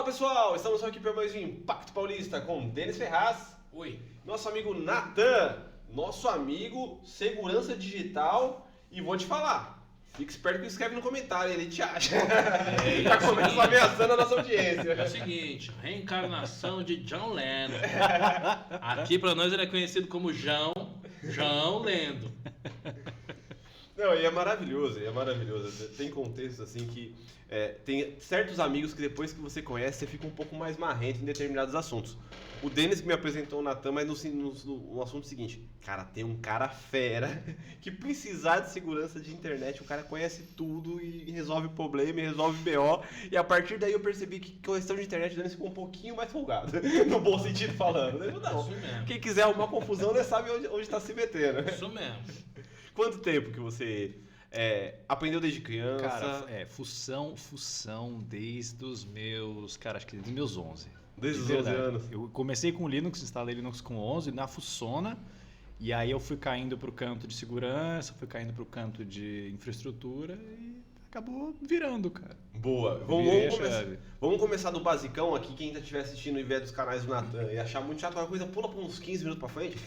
Fala pessoal, estamos aqui para mais um Impacto Paulista com Denis Ferraz. Oi. Nosso amigo Natan, nosso amigo segurança digital. E vou te falar, fica esperto que escreve no comentário, ele te acha. Já começa ameaçando a nossa audiência. É o seguinte, reencarnação de John Lennon. Aqui pra nós ele é conhecido como João Lendo. Não, e é maravilhoso. Tem contextos assim que tem certos amigos que depois que você conhece, você fica um pouco mais marrento em determinados assuntos. O Denis que me apresentou o Natan, mas no assunto seguinte, cara, tem um cara fera que precisar de segurança de internet, o cara conhece tudo e resolve problema, e resolve BO, e a partir daí eu percebi que questão de internet o Denis ficou um pouquinho mais folgado, no bom sentido falando. Não, Isso mesmo. quem quiser arrumar confusão, né, sabe onde está se metendo. Isso mesmo. Quanto tempo que você aprendeu desde criança? Cara, fução desde os meus, cara, acho que desde os meus 11. Desde os De 11 verdade. anos. Eu comecei com Linux, instalei Linux com 11 na Fuçona, e aí eu fui caindo pro canto de segurança, fui caindo pro canto de infraestrutura e acabou virando, cara. Boa. Vamos começar do basicão aqui, quem ainda estiver assistindo e vier dos canais do Natan e achar muito chato uma coisa, pula por uns 15 minutos pra frente.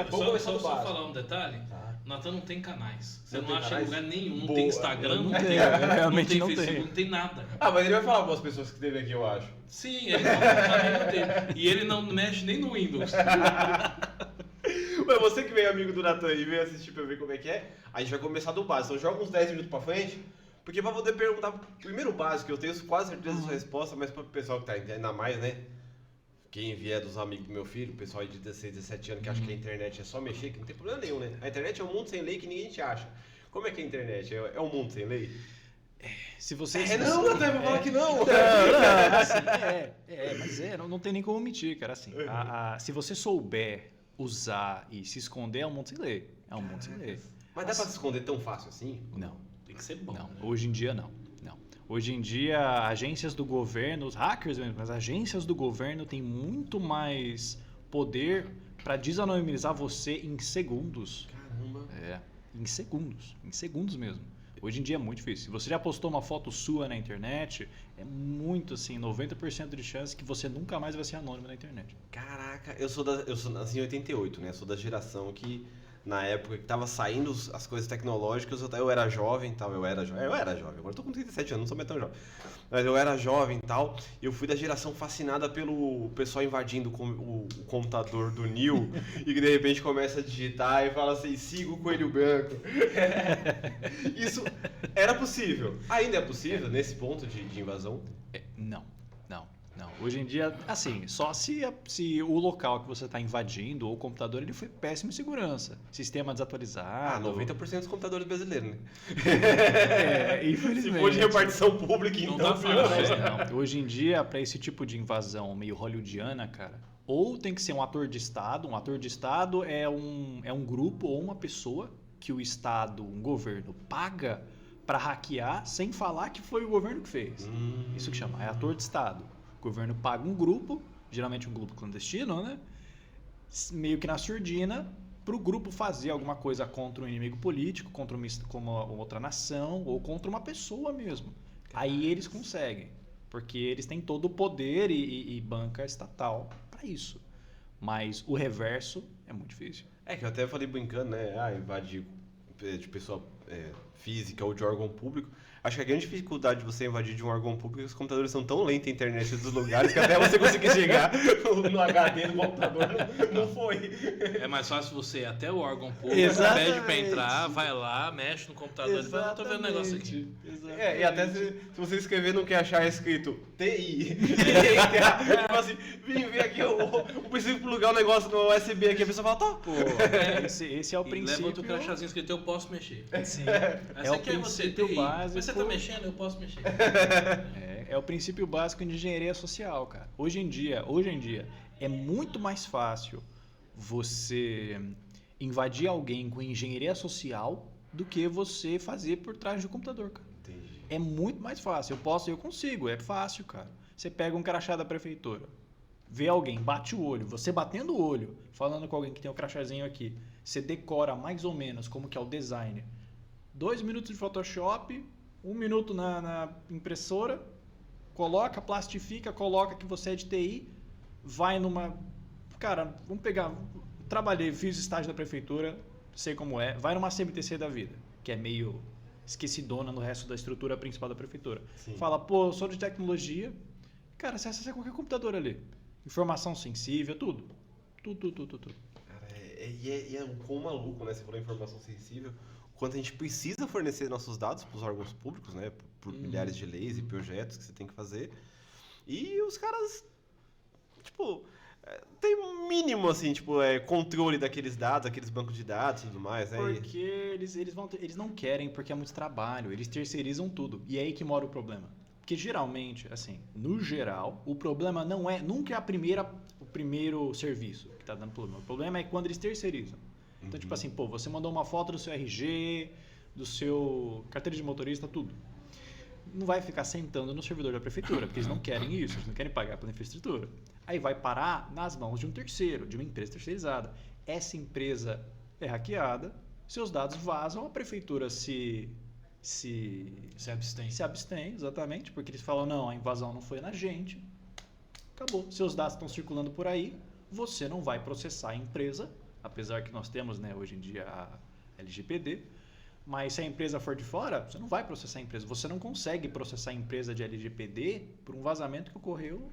Vamos começar do Só básico. falar um detalhe. O Natan não tem canais. Você não tem acha canais? em lugar nenhum. Não Boa. tem Instagram, não tem. Realmente não não tem tem. Facebook, não tem nada. Ah, mas ele vai falar com as pessoas que teve aqui, eu acho. Sim, ele também não tem. E ele não mexe nem no Windows. Mas você que veio amigo do Natan e veio assistir pra ver como é que é, a gente vai começar do básico. Então joga uns 10 minutos pra frente, porque pra poder perguntar primeiro o básico, eu tenho quase certeza da sua resposta, mas pro pessoal que tá ainda mais, né? Quem vier dos amigos do meu filho, o pessoal de 16, 17 anos que acha que a internet é só mexer, que não tem problema nenhum, né? A internet é um mundo sem lei que ninguém te acha. Como é que é a internet? É um mundo sem lei? Se você... Não, Natan, vou falar que não! Mas não tem nem como mentir, cara, assim. Se você souber usar e se esconder, é um mundo sem lei. É um mundo sem lei. Mas dá pra se esconder tão fácil assim? Não. Tem que ser bom. Não, né? hoje em dia não. Hoje em dia, agências do governo, os hackers mesmo, as agências do governo têm muito mais poder para desanonimizar você em segundos. Caramba! Em segundos mesmo. Hoje em dia é muito difícil. Se você já postou uma foto sua na internet, é muito assim, 90% de chance que você nunca mais vai ser anônimo na internet. Caraca, eu sou assim, 88, né? Sou da geração que na época que tava saindo as coisas tecnológicas, eu era jovem e tal, eu era jovem, agora eu tô com 37 anos, não sou mais tão jovem, mas eu era jovem e tal, e eu fui da geração fascinada pelo pessoal invadindo o computador do Nil, e que de repente começa a digitar e fala assim, siga o coelho branco. Isso era possível, ainda é possível nesse ponto de invasão? Não. Hoje em dia, assim, só se o local que você está invadindo ou o computador ele foi péssimo em segurança. Sistema desatualizado. 90% dos computadores brasileiros, né? Infelizmente. Se for de repartição pública, Não então... tá fácil. Não. Hoje em dia, para esse tipo de invasão meio hollywoodiana, cara, ou tem que ser um ator de Estado. Um ator de Estado é um grupo ou uma pessoa que o Estado, um governo, paga para hackear sem falar que foi o governo que fez. Isso que chama, é ator de Estado. O governo paga um grupo, geralmente um grupo clandestino, né? Meio que na surdina, para o grupo fazer alguma coisa contra um inimigo político, contra uma outra nação ou contra uma pessoa mesmo. Aí eles conseguem, porque eles têm todo o poder e banca estatal para isso. Mas o reverso é muito difícil. É que eu até falei brincando, né? Invadir de pessoa física ou de órgão público. Acho que a grande dificuldade de você invadir de um órgão público é que os computadores são tão lentos a internet dos lugares que até você conseguir chegar no HD do computador não foi. É mais fácil você ir até o órgão público, Exatamente. pede pra entrar, vai lá, mexe no computador e fala, tô vendo um negócio aqui. E até se você escrever no que achar escrito TI, tipo assim, vim ver aqui, eu preciso plugar um negócio no USB aqui, a pessoa fala, tá. Pô, esse é o E princípio. leva outro crachazinho escrito, eu posso mexer. Sim. Essa o aqui é você, princípio TI. básico. Você tá mexendo, eu posso mexer. É o princípio básico de engenharia social, cara. Hoje em dia, é muito mais fácil você invadir alguém com engenharia social do que você fazer por trás do computador, cara. Entendi. É muito mais fácil. Eu consigo, é fácil, cara. Você pega um crachá da prefeitura, vê alguém, bate o olho, você batendo o olho, falando com alguém que tem um crachazinho aqui, você decora mais ou menos como que é o design. 2 minutos de Photoshop, 1 minuto na impressora, Coloca, plastifica, coloca que você é de TI, vai numa... Cara, vamos pegar... Trabalhei, fiz estágio da prefeitura, sei como é. Vai numa CMTC da vida, que é meio esquecidona no resto da estrutura principal da prefeitura. Sim. Fala, pô, eu sou de tecnologia. Cara, você acessa qualquer computador ali. Informação sensível, tudo. Tudo. Cara, é um quão maluco, né? Você falou informação sensível. O quanto a gente precisa fornecer nossos dados para os órgãos públicos, né? Por milhares de leis e projetos que você tem que fazer. E os caras, tipo, tem um mínimo, assim, tipo, controle daqueles dados, aqueles bancos de dados e tudo mais, né? Porque eles não querem, porque é muito trabalho. Eles terceirizam tudo. E é aí que mora o problema. Porque geralmente, assim, no geral, o problema nunca é o primeiro serviço que está dando problema. O problema é quando eles terceirizam. Então, tipo assim, pô, você mandou uma foto do seu RG, do seu carteira de motorista, tudo. Não vai ficar sentando no servidor da prefeitura, porque eles não querem isso, eles não querem pagar pela infraestrutura. Aí vai parar nas mãos de um terceiro, de uma empresa terceirizada. Essa empresa é hackeada, seus dados vazam, a prefeitura se abstém, exatamente, porque eles falam, não, a invasão não foi na gente. Acabou. Seus dados estão circulando por aí, você não vai processar a empresa, apesar que nós temos, né, hoje em dia a LGPD, mas se a empresa for de fora, você não vai processar a empresa. Você não consegue processar a empresa de LGPD por um vazamento que ocorreu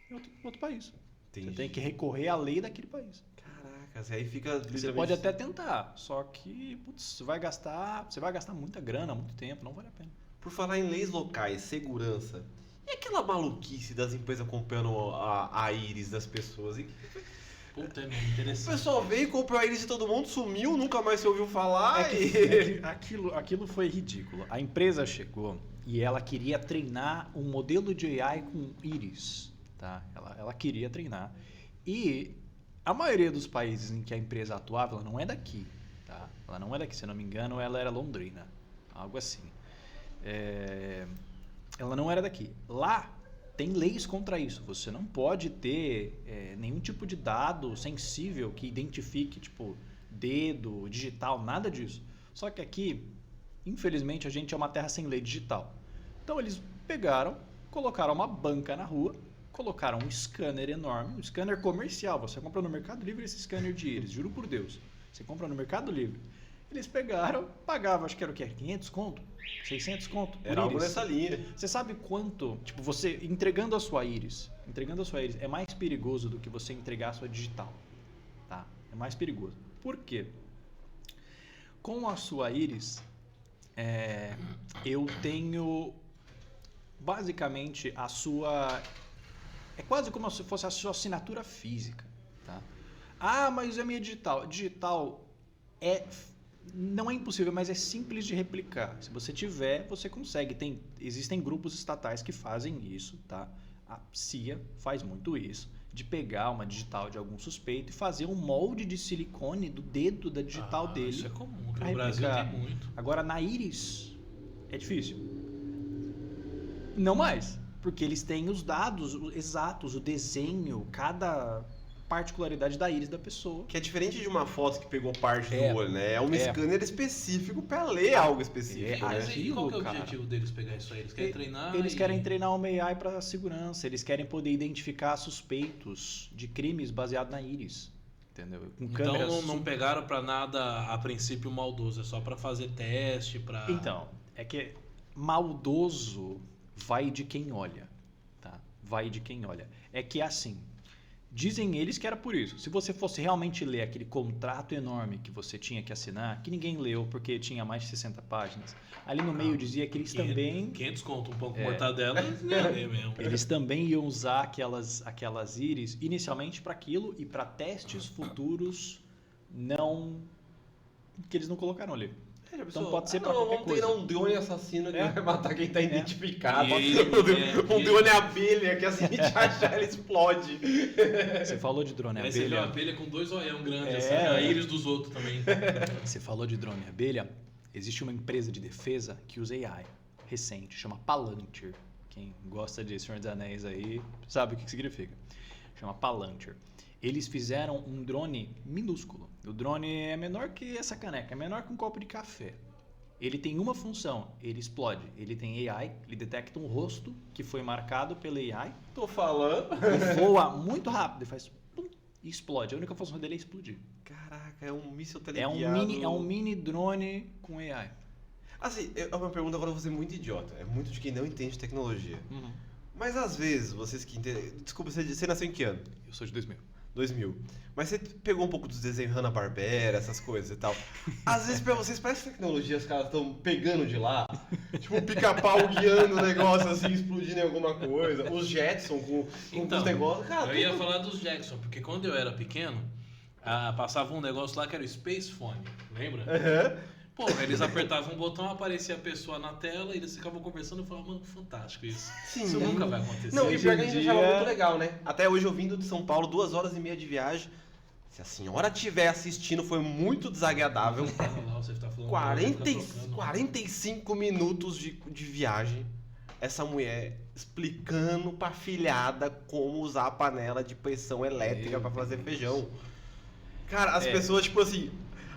em outro país. Entendi. Você tem que recorrer à lei daquele país. Caraca, aí fica... Você pode até tentar, só que você vai gastar muita grana, muito tempo, não vale a pena. Por falar em leis locais, segurança, e aquela maluquice das empresas comprando a íris das pessoas? Puta, é O interessante. pessoal veio, comprou a íris de todo mundo, sumiu, nunca mais se ouviu falar. Aquilo foi ridículo. A empresa chegou e ela queria treinar um modelo de AI com íris. Tá? Ela queria treinar. E a maioria dos países em que a empresa atuava, ela não é daqui. Tá? Ela não é daqui, se eu não me engano, ela era londrina. Algo assim. Ela não era daqui. Lá tem leis contra isso. Você não pode ter nenhum tipo de dado sensível que identifique, tipo, dedo, digital, nada disso. Só que aqui, infelizmente, a gente é uma terra sem lei digital. Então eles pegaram, colocaram uma banca na rua, colocaram um scanner enorme, um scanner comercial. Você compra no Mercado Livre esse scanner de íris, juro por Deus. Você compra no Mercado Livre. Eles pegaram, pagavam, acho que era o quê? 500 conto? 600 conto? Era algo nessa linha. Você sabe quanto, tipo, você entregando a sua íris é mais perigoso do que você entregar a sua digital, tá? É mais perigoso. Por quê? Com a sua íris, eu tenho basicamente a sua... É quase como se fosse a sua assinatura física, tá? Ah, mas é minha digital. Digital não é impossível, mas é simples de replicar. Se você tiver, você consegue. Existem grupos estatais que fazem isso, tá? A CIA faz muito isso, de pegar uma digital de algum suspeito e fazer um molde de silicone do dedo da digital dele. Isso é comum, pra no Brasil replicar. tem muito. Agora, na íris, é difícil. Não mais, porque eles têm os dados exatos, o desenho, cada particularidade da íris da pessoa. Que é diferente de uma foto que pegou parte do olho, né? É um scanner específico para ler algo específico. Mas né? e qual que é o cara, objetivo deles pegar isso aí? Eles querem treinar? Eles querem treinar uma AI para segurança. Eles querem poder identificar suspeitos de crimes baseado na íris. Entendeu? Com câmeras Então não pegaram para nada a princípio maldoso, é só para fazer teste, para... Então, é que maldoso vai de quem olha, tá? Vai de quem olha. É que assim, dizem eles que era por isso. Se você fosse realmente ler aquele contrato enorme que você tinha que assinar, que ninguém leu porque tinha mais de 60 páginas, ali no meio dizia que eles também... 500 conto, um pouco mortadela, é mesmo. Eles também iam usar aquelas íris inicialmente para aquilo e para testes futuros que eles não colocaram ali. Então pode ser para qualquer coisa. Vamos ter um drone assassino que vai matar quem está identificado. Um drone abelha que assim a gente achar ele explode. Você falou de drone Aí você vê abelha. uma abelha com 2 olhão grandes, assim, a íris dos outros também. Você falou de drone abelha. Existe uma empresa de defesa que usa AI recente, chama Palantir. Quem gosta de Senhor dos Anéis aí sabe o que significa. Chama Palantir. Eles fizeram um drone minúsculo. O drone é menor que essa caneca, é menor que um copo de café. Ele tem uma função, ele explode. Ele tem AI, ele detecta um rosto que foi marcado pela AI, Tô falando. voa muito rápido e faz pum, e explode. A única função dele é explodir. Caraca, é um míssil É teleguiado. um mini drone com AI. Assim, é uma pergunta agora, eu vou ser muito idiota. É muito de quem não entende tecnologia. Mas às vezes, vocês que entendem... Desculpa, você nasceu em que ano? Eu sou de 2000. 2000. Mas você pegou um pouco dos desenhos Hanna-Barbera, essas coisas e tal. Às vezes pra vocês parece que a tecnologia os caras estão pegando de lá. Tipo, o pica-pau guiando o negócio assim, explodindo em alguma coisa. Os Jetson com Então, os negócios. Cara, eu ia falar dos Jackson, porque quando eu era pequeno, passava um negócio lá que era o Space Phone, lembra? Uhum. Pô, eles apertavam um botão, aparecia a pessoa na tela, e eles ficavam conversando e falavam, mano, fantástico isso. Sim. Isso nunca vai acontecer. Não, e pior que a gente achava dia- muito legal, né? Até hoje eu vindo de São Paulo, 2h30 de viagem. Se a senhora estiver assistindo, foi muito desagradável. Lá, você tá falando, 45 minutos de viagem. Essa mulher explicando pra filhada como usar a panela de pressão elétrica pra fazer feijão. Cara, as pessoas, tipo assim,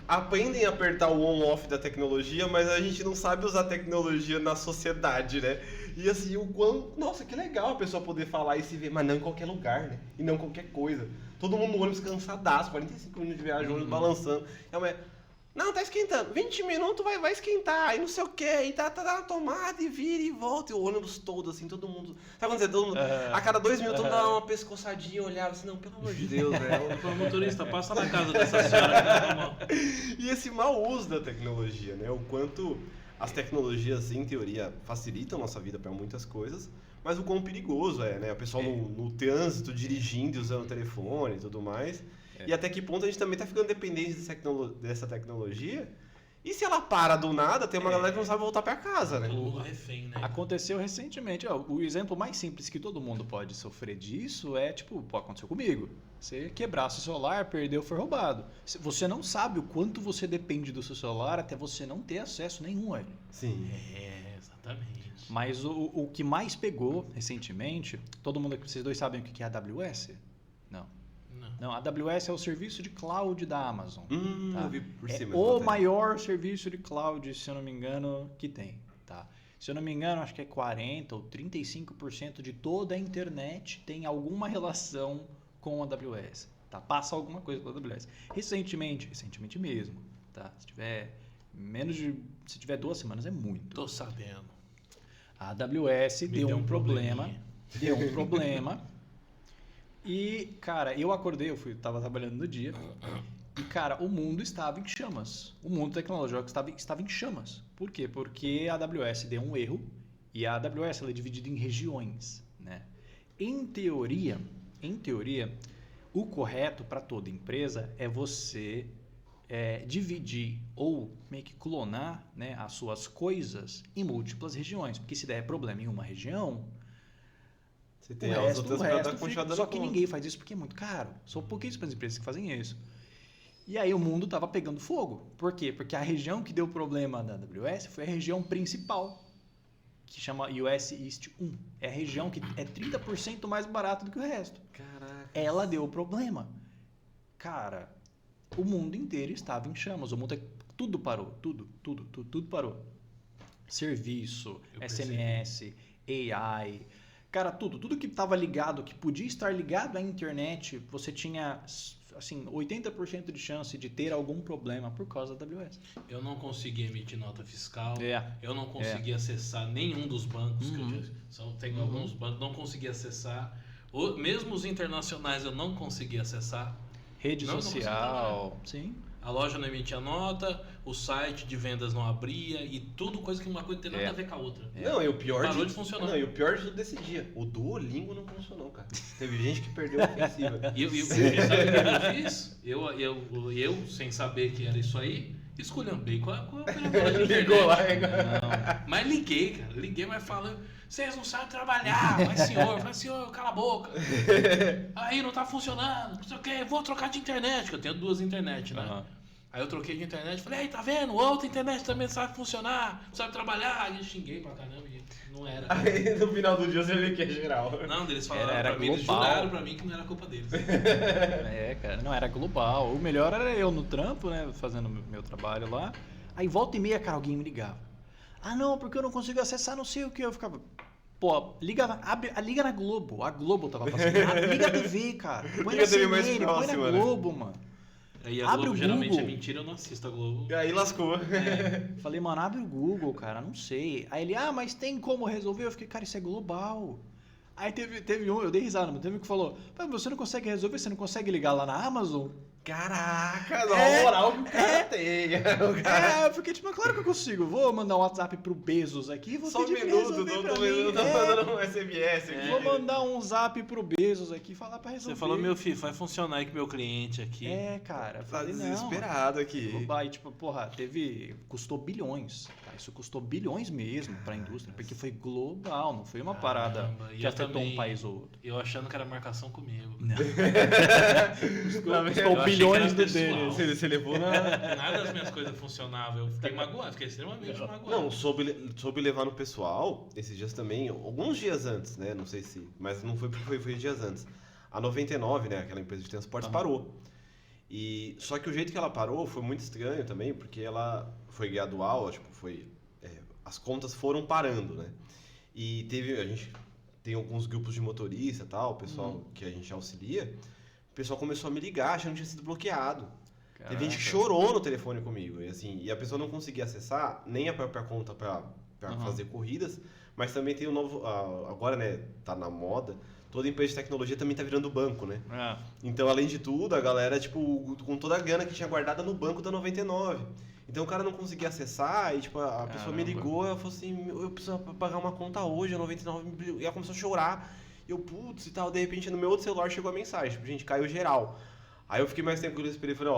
aprendem a apertar o on-off da tecnologia, mas a gente não sabe usar tecnologia na sociedade, né? E assim, o quão... Nossa, que legal a pessoa poder falar e se ver, mas não em qualquer lugar, né? E não qualquer coisa. Todo mundo no ônibus cansadaço, 45 minutos de viagem, o ônibus balançando. E a mulher, não, tá esquentando. 20 minutos vai esquentar, e não sei o quê, e tá na tomada, e vira e volta. E o ônibus todo, assim, todo mundo... Sabe quando você... Todo mundo, a cada 2 minutos, todo mundo dá uma pescoçadinha, olhava assim, não, pelo amor de Deus, velho. Ô, motorista, passa na casa dessa senhora que tá mal. E esse mau uso da tecnologia, né? O quanto as tecnologias, em teoria, facilitam a nossa vida para muitas coisas, mas o quão perigoso é, né? O pessoal no trânsito, dirigindo e usando o telefone e tudo mais. E até que ponto a gente também tá ficando dependente dessa tecnologia. E se ela para do nada, tem uma galera que não sabe voltar para casa, né? Todo mundo refém, né? Aconteceu recentemente, ó, o exemplo mais simples que todo mundo pode sofrer disso é, tipo, pô, aconteceu comigo. Você quebrasse o celular, perdeu, foi roubado. Você não sabe o quanto você depende do seu celular até você não ter acesso nenhum a ele. Sim. É, exatamente. Mas o que mais pegou recentemente, todo mundo aqui, vocês dois sabem o que é a AWS? Não. Não, a AWS é o serviço de cloud da Amazon. Tá? Eu vi por É cima. o maior serviço de cloud, se eu não me engano, que tem. Tá? Se eu não me engano, acho que é 40% ou 35% de toda a internet tem alguma relação com a AWS. Tá? Passa alguma coisa pela AWS. Recentemente mesmo. Tá? Se tiver 2 semanas é muito. Tô sabendo. A AWS deu um problema. Deu um problema. E, cara, eu acordei, tava trabalhando no dia. E, cara, o mundo estava em chamas. O mundo tecnológico estava em chamas. Por quê? Porque a AWS deu um erro. E a AWS ela é dividida em regiões, né? Em teoria, o correto para toda empresa é você dividir ou meio que clonar, né, as suas coisas em múltiplas regiões. Porque se der problema em uma região, Você tem o as resto, outras o pra resto dar continuidade fica, só que conta. ninguém faz isso porque é muito caro. São pouquíssimas empresas que fazem isso. E aí o mundo estava pegando fogo. Por quê? Porque a região que deu problema da AWS foi a região principal, que chama US East 1. É a região que é 30% mais barata do que o resto. Caraca. Ela deu problema. Cara, o mundo inteiro estava em chamas. O mundo tudo parou. Tudo parou. Serviço, Eu SMS, AI... Cara, tudo que estava ligado, que podia estar ligado à internet, você tinha, assim, 80% de chance de ter algum problema por causa da AWS. Eu não consegui emitir nota fiscal. É. Eu não consegui acessar nenhum dos bancos que tenho alguns bancos, não consegui acessar. Mesmo os internacionais eu não consegui acessar. Rede Não consegui social, sim. A loja não emitia nota, o site de vendas não abria e tudo coisa que uma coisa não tem nada a ver com a outra. Não, e o pior Parou de funcionar. Não, e o pior de tudo desse dia, o Duolingo não funcionou, cara. Teve gente que perdeu a ofensiva. E sabe o que eu fiz? Eu, sem saber que era isso aí, esculhambei com a operadora de internet. Ligou lá, Mas liguei, cara. Liguei, mas falei, vocês não sabem trabalhar. Mas senhor, cala a boca. Aí não tá funcionando, não sei o que, vou trocar de internet, que eu tenho 2 internet, né? Uhum. Aí eu troquei de internet, falei, aí, tá vendo? Outra internet também sabe funcionar, não sabe trabalhar. Aí eu xinguei pra caramba e não era. Aí no final do dia você vê que é geral. Não, eles falaram Era pra mim, eles global. juraram pra mim que não era culpa deles. Cara, não era global. O melhor era eu no trampo, né, fazendo meu trabalho lá. Aí volta e meia, cara, alguém me ligava. Ah, não, porque eu não consigo acessar não sei o que. Eu ficava... Pô, liga na Globo. A Globo tava passando. Liga a TV, cara. Põe Liga na a TV mais CNN, põe na próxima, né? Globo, mano. Aí a Abre Globo o geralmente Google. é mentira, eu não assisto a Globo. E aí lascou. Falei, mano, abre o Google, cara, não sei. Aí ele, mas tem como resolver? Eu fiquei, cara, isso é global. Aí teve um, eu dei risada, mas teve um que falou, você não consegue resolver, você não consegue ligar lá na Amazon? Caraca, a moral que o cara tem. Eu fiquei tipo, claro que eu consigo. Vou mandar um WhatsApp pro Bezos aqui, vou Só um pedir pra minuto, resolver pra tô mim. mandando um SMS aqui. Vou mandar um zap pro Bezos aqui, falar pra resolver. Você falou, meu filho, vai funcionar aí com o meu cliente aqui. Cara, eu Tá falei, desesperado aqui. Aí, tipo, porra, custou bilhões. Tá? Isso custou bilhões mesmo pra indústria, porque foi global, não foi uma parada Caramba, e que eu afetou também- um país ou outro. Eu achando que era marcação comigo. Custou achei que bilhões era do pessoal. dele. Você levou na. Nada das minhas coisas funcionavam. Eu fiquei magoado, fiquei extremamente magoado. Não, soube levar no pessoal, esses dias também, alguns dias antes, né? Não sei se. Mas não foi porque foi dias antes. A 99, né? Aquela empresa de transportes, parou. E só que o jeito que ela parou foi muito estranho também, porque ela foi gradual, tipo, as contas foram parando, né? E a gente tem alguns grupos de motorista e tal, o pessoal que a gente auxilia, o pessoal começou a me ligar achando que tinha sido bloqueado. Teve gente que chorou no telefone comigo, e a pessoa não conseguia acessar nem a própria conta para fazer corridas, mas também tem o novo, agora, né, tá na moda, toda empresa de tecnologia também tá virando banco, né? Então, além de tudo, a galera, tipo, com toda a grana que tinha guardada no banco da 99. Então, o cara não conseguia acessar e, tipo, a pessoa me ligou, ela falou assim, eu preciso pagar uma conta hoje, a 99, e ela começou a chorar. E eu, putz, e tal, de repente, no meu outro celular chegou a mensagem, tipo, gente, caiu geral. Aí eu fiquei mais tranquilo, esperei e falei,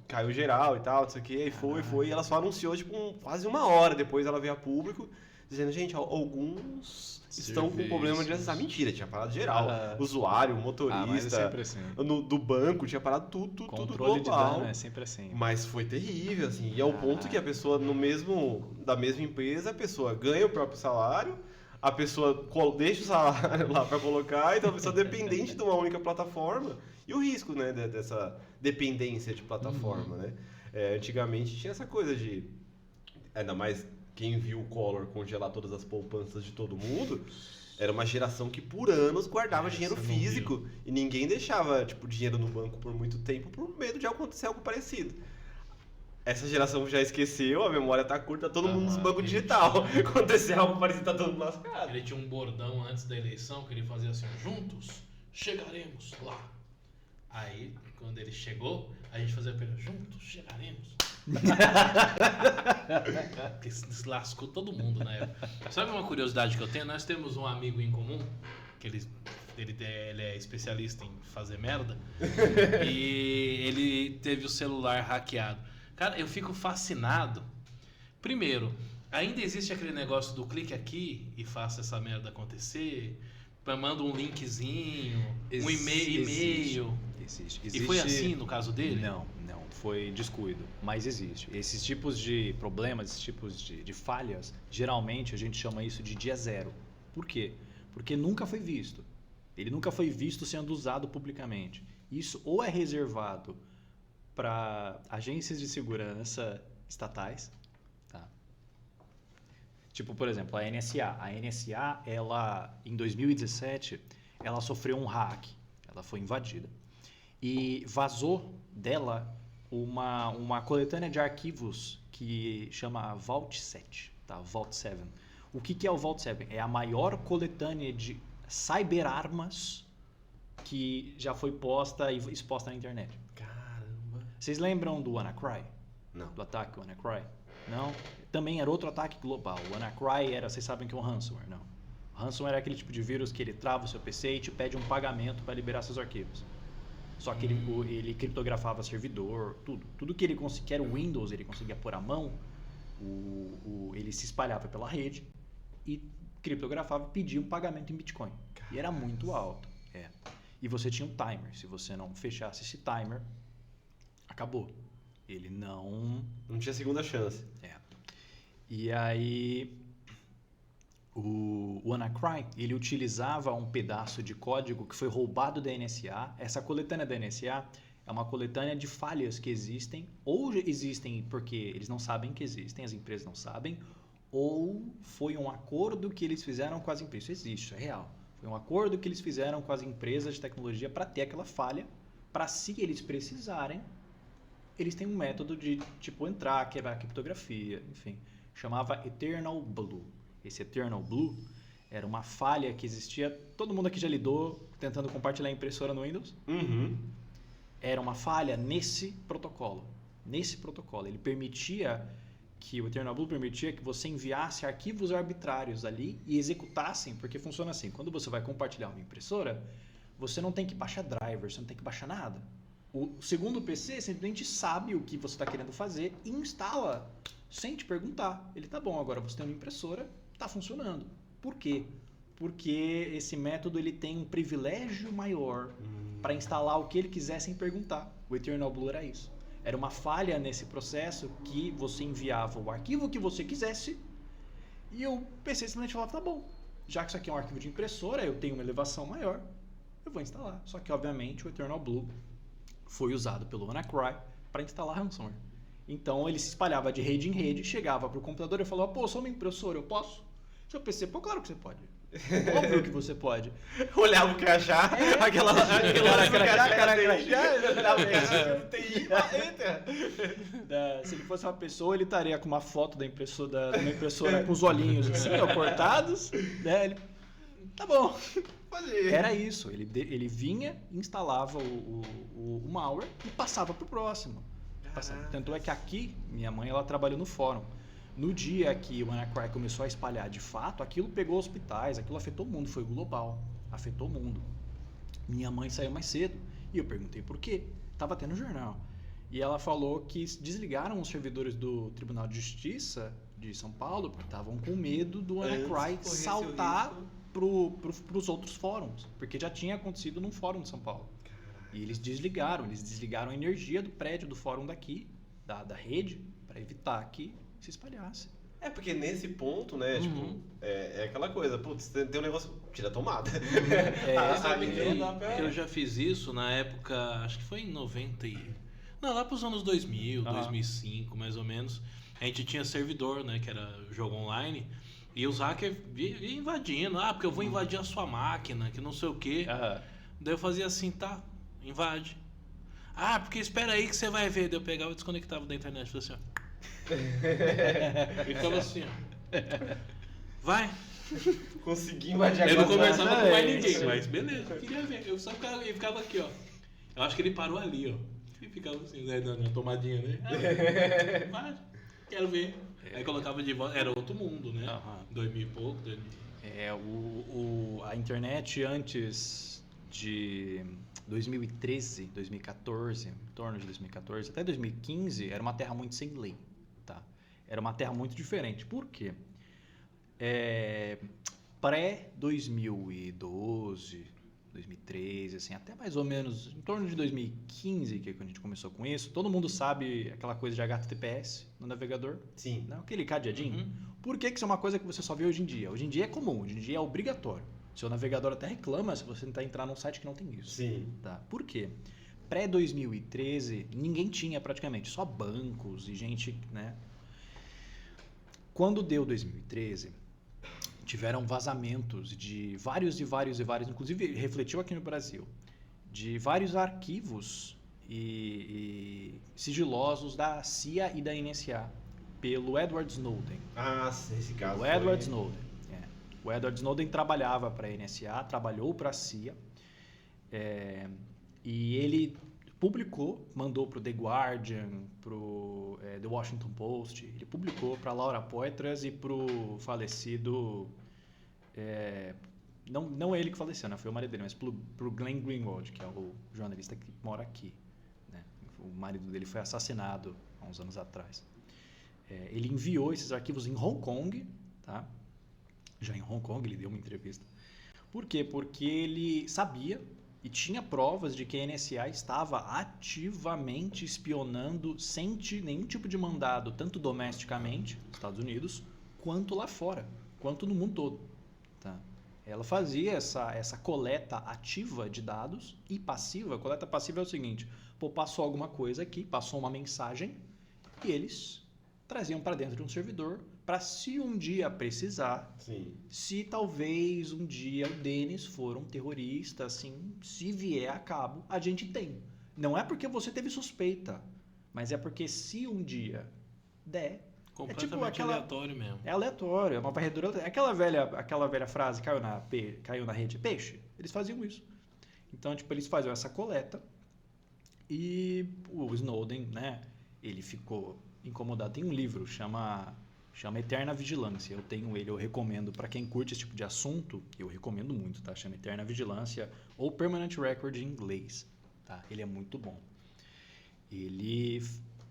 caiu geral e tal, não sei o que, aí foi, e ela só anunciou, tipo, quase uma hora depois ela veio a público, dizendo, gente, alguns estão com problema de acessar. Mentira, tinha parado geral. Usuário, motorista, mas é sempre assim. do banco, tinha parado tudo Controle global. de dano é sempre assim. Mas foi terrível, assim, e ao ponto que a pessoa da mesma empresa, a pessoa ganha o próprio salário, a pessoa deixa o salário lá para colocar, então a pessoa é dependente de uma única plataforma. E o risco, né, dessa dependência de plataforma, né? Antigamente tinha essa coisa de, ainda mais quem viu o Collor congelar todas as poupanças de todo mundo, era uma geração que por anos guardava dinheiro físico e ninguém deixava, tipo, dinheiro no banco por muito tempo por medo de acontecer algo parecido. Essa geração já esqueceu, a memória tá curta, todo mundo nos bancos digital. Acontecer algo parecido, tá todo mundo lascado. Ele tinha um bordão antes da eleição que ele fazia assim, juntos chegaremos lá. Aí, quando ele chegou, a gente fazia a pergunta, juntos chegaremos. Porque se lascou todo mundo na época. Sabe uma curiosidade que eu tenho? Nós temos um amigo em comum, que ele é especialista em fazer merda, e ele teve o celular hackeado. Cara, eu fico fascinado. Primeiro, ainda existe aquele negócio do clique aqui e faça essa merda acontecer, manda um linkzinho, um e-mail. Existe. E foi assim no caso dele? Não, foi descuido, mas existe. Esses tipos de problemas, esses tipos de falhas, geralmente a gente chama isso de dia zero. Por quê? Porque nunca foi visto. Ele nunca foi visto sendo usado publicamente. Isso ou é reservado para agências de segurança estatais, tá? Tipo, por exemplo, a NSA. A NSA, ela, em 2017, ela sofreu um hack. Ela foi invadida. E vazou dela uma coletânea de arquivos que chama Vault 7, tá? Vault 7. O que é o Vault 7? É a maior coletânea de cyberarmas que já foi posta e exposta na internet. Caramba. Vocês lembram do WannaCry? Não. Do ataque WannaCry? Não? Também era outro ataque global. O WannaCry era, vocês sabem que é um ransomware, não? O ransomware é aquele tipo de vírus que ele trava o seu PC e te pede um pagamento para liberar seus arquivos. Só que ele criptografava servidor, tudo. Tudo que ele conseguia, que era o Windows, ele conseguia pôr à mão, ele se espalhava pela rede e criptografava e pedia um pagamento em Bitcoin. E era muito alto. E você tinha um timer. Se você não fechasse esse timer, acabou. Ele não tinha segunda chance. E aí, o WannaCry, ele utilizava um pedaço de código que foi roubado da NSA. Essa coletânea da NSA, É uma coletânea de falhas que existem, ou existem porque eles não sabem que existem, as empresas não sabem, ou foi um acordo que eles fizeram com as empresas. Isso existe, isso é real. Foi um acordo que eles fizeram com as empresas de tecnologia para ter aquela falha, para se eles precisarem, eles têm um método de tipo entrar, quebrar a criptografia, enfim. Chamava Eternal Blue. Esse Eternal Blue era uma falha que existia, todo mundo aqui já lidou tentando compartilhar a impressora no Windows. Uhum. Era uma falha nesse protocolo. Nesse protocolo. Ele permitia que o Eternal Blue permitia que você enviasse arquivos arbitrários ali e executassem, porque funciona assim, quando você vai compartilhar uma impressora, você não tem que baixar drivers, você não tem que baixar nada. O segundo PC simplesmente sabe o que você está querendo fazer e instala sem te perguntar. Ele tá bom, agora você tem uma impressora, está funcionando. Por quê? Porque esse método ele tem um privilégio maior para instalar o que ele quiser sem perguntar. O Eternal Blue era isso. Era uma falha nesse processo que você enviava o arquivo que você quisesse e o PC simplesmente falava, tá bom, já que isso aqui é um arquivo de impressora, eu tenho uma elevação maior, eu vou instalar. Só que, obviamente, o Eternal Blue foi usado pelo WannaCry para instalar ransomware. Então, ele se espalhava de rede em rede, chegava para o computador e falava, pô, sou uma impressora, eu posso? Seu PC, pô, claro que você pode. Óbvio que você pode. Olhava o crachá, aquela se ele fosse uma pessoa, ele estaria com uma foto da impressora, de uma impressora com os olhinhos assim, ó, cortados, né? Ele, tá bom. Era isso. Ele vinha, instalava o malware e passava pro próximo. Tanto é que aqui, minha mãe, ela trabalhou no fórum. No dia que o WannaCry começou a espalhar de fato, aquilo pegou hospitais, aquilo afetou o mundo, foi global, afetou o mundo. Minha mãe saiu mais cedo e eu perguntei por quê. Tava tendo jornal. E ela falou que desligaram os servidores do Tribunal de Justiça de São Paulo porque estavam com medo do WannaCry saltar pros outros fóruns, porque já tinha acontecido num fórum de São Paulo. E eles desligaram a energia do prédio do fórum daqui, da rede, para evitar que se espalhasse. É, porque nesse ponto, né, tipo, é aquela coisa, putz, tem um negócio, tira a tomada. Eu já fiz isso na época, acho que foi em 90 Não, lá pros anos 2000, 2005, mais ou menos. A gente tinha servidor, né, que era jogo online, e os hackers iam invadindo. Ah, porque eu vou invadir a sua máquina, que não sei o quê. Daí eu fazia assim, tá, invade. Ah, porque espera aí que você vai ver. Daí eu pegava e desconectava da internet, falei assim, ó. Ficava assim, ó. Vai. Consegui invadir a Eu não conversava com mais ninguém, isso. mas beleza, eu queria ver. Eu só ficava aqui, ó. Eu acho que ele parou ali, ó. E ficava assim, né, na tomadinha, né? Ah, vai, quero ver. Aí colocava de volta, era outro mundo, né? 2000 e pouco. A internet antes de 2013, 2014, em torno de 2014, até 2015, era uma terra muito sem lei, tá? Era uma terra muito diferente. Por quê? Pré-2012, 2013, assim, até mais ou menos em torno de 2015, que é quando a gente começou com isso, todo mundo sabe aquela coisa de HTTPS no navegador? Sim. Não, aquele cadeadinho? Por que isso é uma coisa que você só vê hoje em dia? Hoje em dia é comum, hoje em dia é obrigatório. Seu navegador até reclama se você tentar entrar num site que não tem isso. Sim. Tá? Por quê? Pré-2013, ninguém tinha praticamente, só bancos e gente, né? Quando deu 2013, tiveram vazamentos de vários, inclusive refletiu aqui no Brasil, de vários arquivos e sigilosos da CIA e da NSA, pelo Edward Snowden. Ah, esse caso. O Edward Snowden. O Edward Snowden trabalhava para a NSA, trabalhou para a CIA, e ele publicou, mandou para o The Guardian, para o The Washington Post, ele publicou para Laura Poitras e para o falecido, não ele que faleceu, né? Foi o marido dele, mas para o Glenn Greenwald, que é o jornalista que mora aqui, né? O marido dele foi assassinado há uns anos atrás. Ele enviou esses arquivos em Hong Kong, tá? Já em Hong Kong, ele deu uma entrevista. Por quê? Porque ele sabia e tinha provas de que a NSA estava ativamente espionando sem nenhum tipo de mandado, tanto domesticamente, nos Estados Unidos, quanto lá fora, quanto no mundo todo. Tá? ela fazia essa coleta ativa de dados e passiva. A coleta passiva é o seguinte, pô, passou alguma coisa aqui, passou uma mensagem e eles traziam para dentro de um servidor para se um dia precisar, Sim. se talvez um dia o Denis for um terrorista, assim, se vier a cabo, a gente tem. Não é porque você teve suspeita, mas é porque se um dia der, Completamente aleatório mesmo. é aleatório, é uma varredura. Aquela velha frase, caiu na rede, peixe. Eles faziam isso. Então, tipo, eles faziam essa coleta e o Snowden, né, ele ficou incomodado. Tem um livro, chama Eterna Vigilância. Eu tenho ele, eu recomendo para quem curte esse tipo de assunto, eu recomendo muito, tá? Chama Eterna Vigilância ou Permanent Record em inglês, tá? Ele é muito bom. Ele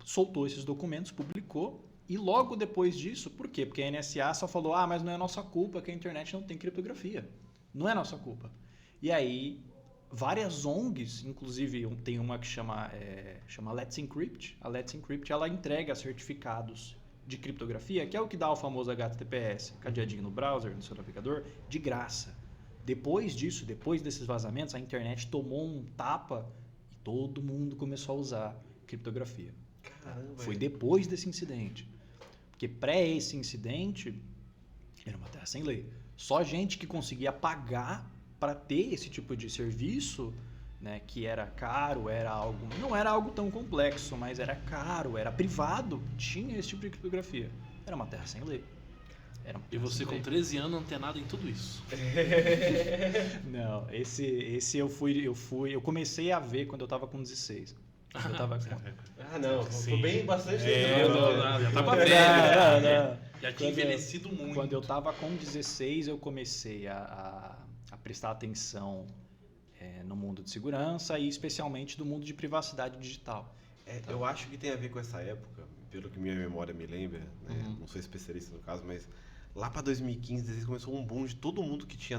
soltou esses documentos, publicou. E logo depois disso, por quê? Porque a NSA só falou, mas não é nossa culpa que a internet não tem criptografia. Não é nossa culpa. E aí, várias ONGs, inclusive tem uma que chama Let's Encrypt. A Let's Encrypt, ela entrega certificados de criptografia, que é o que dá o famoso HTTPS, cadeadinho no browser, no seu navegador, de graça. Depois disso, depois desses vazamentos, a internet tomou um tapa e todo mundo começou a usar criptografia. Caramba. Foi depois desse incidente. Porque esse incidente, era uma terra sem lei. Só gente que conseguia pagar para ter esse tipo de serviço, né, que era caro, não era algo tão complexo, mas era caro, era privado, tinha esse tipo de criptografia. Era uma terra sem lei. E você com 13 anos antenado em tudo isso. Não, esse eu comecei a ver quando eu tava com 16. Eu tava com... não, foi bem bastante já tava velho. Já tinha envelhecido muito. Quando eu tava com 16, eu comecei a prestar atenção no mundo de segurança e especialmente do mundo de privacidade digital. Eu acho que tem a ver com essa época, pelo que minha memória me lembra, né? Não sou especialista no caso, mas lá para 2015, 2016 começou um boom de todo mundo que tinha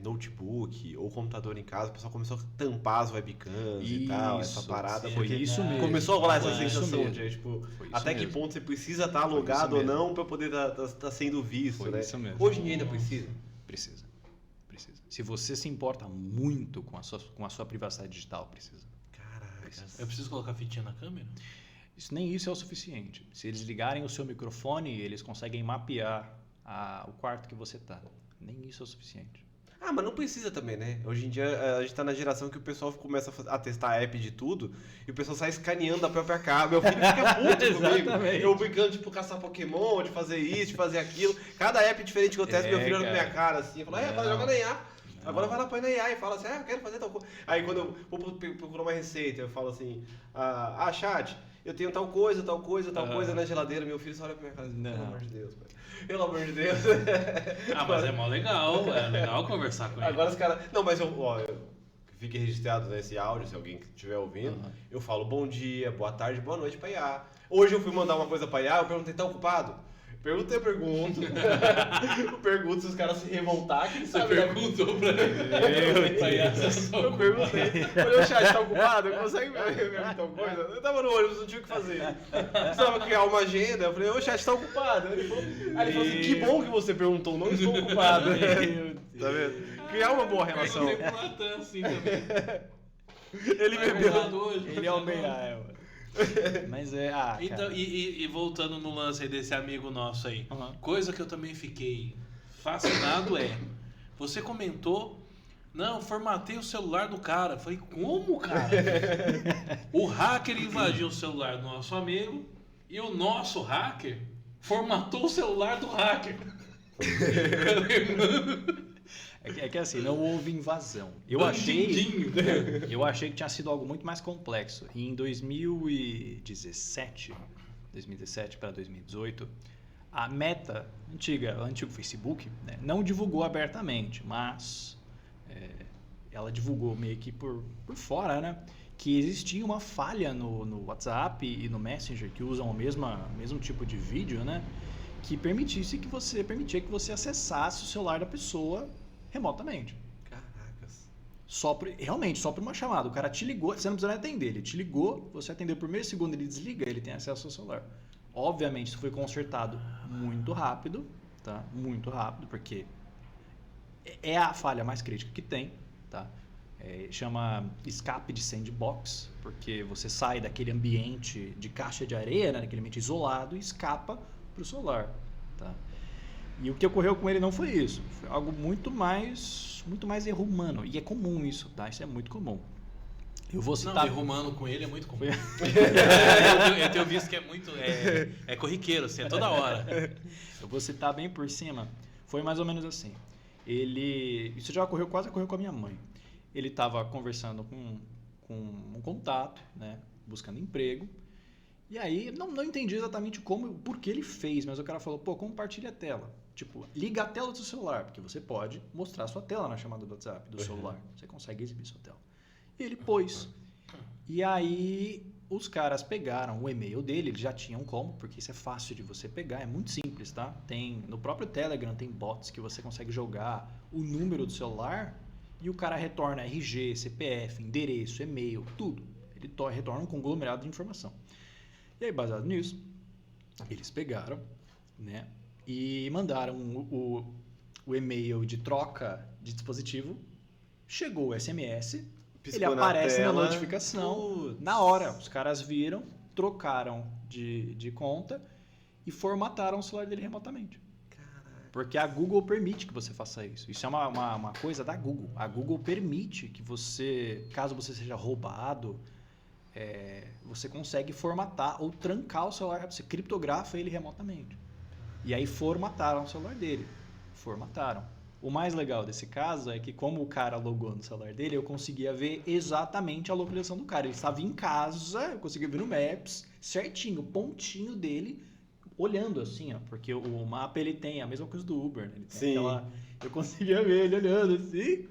notebook ou computador em casa, o pessoal começou a tampar as webcams e tal, essa parada. Foi isso mesmo. Começou a rolar essa Foi sensação de, tipo, até que ponto você precisa estar logado ou não para poder estar sendo visto, Foi né? isso mesmo. Hoje em dia ainda precisa? Precisa. Se você se importa muito com a sua privacidade digital, precisa. Caraca. Eu preciso colocar fitinha na câmera? Nem isso é o suficiente. Se eles ligarem o seu microfone, eles conseguem mapear o quarto que você tá. Nem isso é o suficiente. Mas não precisa também, né? Hoje em dia a gente tá na geração que o pessoal começa a testar app de tudo e o pessoal sai escaneando a própria cara. Meu filho fica puto comigo. Eu brincando, tipo, caçar Pokémon, de fazer isso, de fazer aquilo. Cada app diferente que eu testo, meu filho olha pra minha cara assim e fala, agora joga na IA. Agora vai lá, põe na IA e fala assim, eu quero fazer tal coisa. Aí quando eu vou procurar uma receita, eu falo assim, chat, eu tenho tal coisa na geladeira. Meu filho só olha pra minha cara assim, pelo amor de Deus, pai. Pelo amor de Deus. Mas é mó legal, é legal conversar com ele. Agora os caras... Não, mas fique registrado nesse áudio, se alguém estiver ouvindo. Eu falo bom dia, boa tarde, boa noite pra IA. Hoje eu fui mandar uma coisa pra IA, eu perguntei, tá ocupado? Eu pergunto se os caras se revoltar, quem sabe... Você perguntou pra Eu perguntei. Falei, o chat tá ocupado? Consegue ver tal coisa? Eu tava no ônibus, não tinha o que fazer. Precisava criar uma agenda. Eu falei, o chat tá ocupado. Aí ele falou assim, que bom que você perguntou, não estou ocupado. Tá vendo? Criar uma boa relação. Eu com o Natan assim também. Ele bebeu. Hoje, ele é o meia, mas então, e voltando no lance aí desse amigo nosso aí, coisa que eu também fiquei fascinado você comentou, não, formatei o celular do cara. Eu falei, como, cara? O hacker invadiu o celular do nosso amigo e o nosso hacker formatou o celular do hacker. É que assim, não houve invasão. Eu achei que tinha sido algo muito mais complexo. E em 2017 para 2018, a Meta, o antigo Facebook, né, não divulgou abertamente, mas ela divulgou meio que por fora, né, que existia uma falha no WhatsApp e no Messenger, que usam o mesmo tipo de vídeo, né, que permitia que você acessasse o celular da pessoa remotamente. Caracas. Realmente, só por uma chamada. O cara te ligou, você não precisa nem atender. Ele te ligou, você atendeu por meio segundo, ele desliga, ele tem acesso ao celular. Obviamente, isso foi consertado muito rápido, tá? Muito rápido, porque é a falha mais crítica que tem, tá? Chama escape de sandbox, porque você sai daquele ambiente de caixa de areia, né, daquele ambiente isolado, e escapa para o celular, tá? E o que ocorreu com ele não foi isso, foi algo muito mais erro humano, e é comum isso, tá? Isso é muito comum. Eu vou citar... erro humano com ele é muito comum. eu tenho visto que é muito... É corriqueiro, assim, é toda hora. Eu vou citar bem por cima, foi mais ou menos assim. Isso já quase ocorreu com a minha mãe. Ele estava conversando com um contato, né, buscando emprego, e aí não entendi exatamente por que ele fez, mas o cara falou, compartilha a tela. Tipo, liga a tela do seu celular, porque você pode mostrar a sua tela na chamada do WhatsApp, do celular. Você consegue exibir sua tela. E ele pôs. E aí os caras pegaram o e-mail dele, eles já tinham como, porque isso é fácil de você pegar, é muito simples, tá? No próprio Telegram tem bots que você consegue jogar o número do celular e o cara retorna RG, CPF, endereço, e-mail, tudo. Ele retorna um conglomerado de informação. E aí, baseado nisso, eles pegaram, né, e mandaram o e-mail de troca de dispositivo, chegou o SMS, Piscou ele aparece na tela. notificação, na hora. Os caras viram, trocaram de conta e formataram o celular dele remotamente. Porque a Google permite que você faça isso. Isso é uma coisa da Google. A Google permite que você, caso você seja roubado, você consegue formatar ou trancar o celular. Você criptografa ele remotamente. E aí formataram o celular dele. Formataram. O mais legal desse caso é que como o cara logou no celular dele, eu conseguia ver exatamente a localização do cara. Ele estava em casa, eu conseguia ver no Maps, certinho, o pontinho dele, olhando assim, ó, porque o mapa ele tem a mesma coisa do Uber, né? Ele tem Sim. eu conseguia ver ele olhando assim.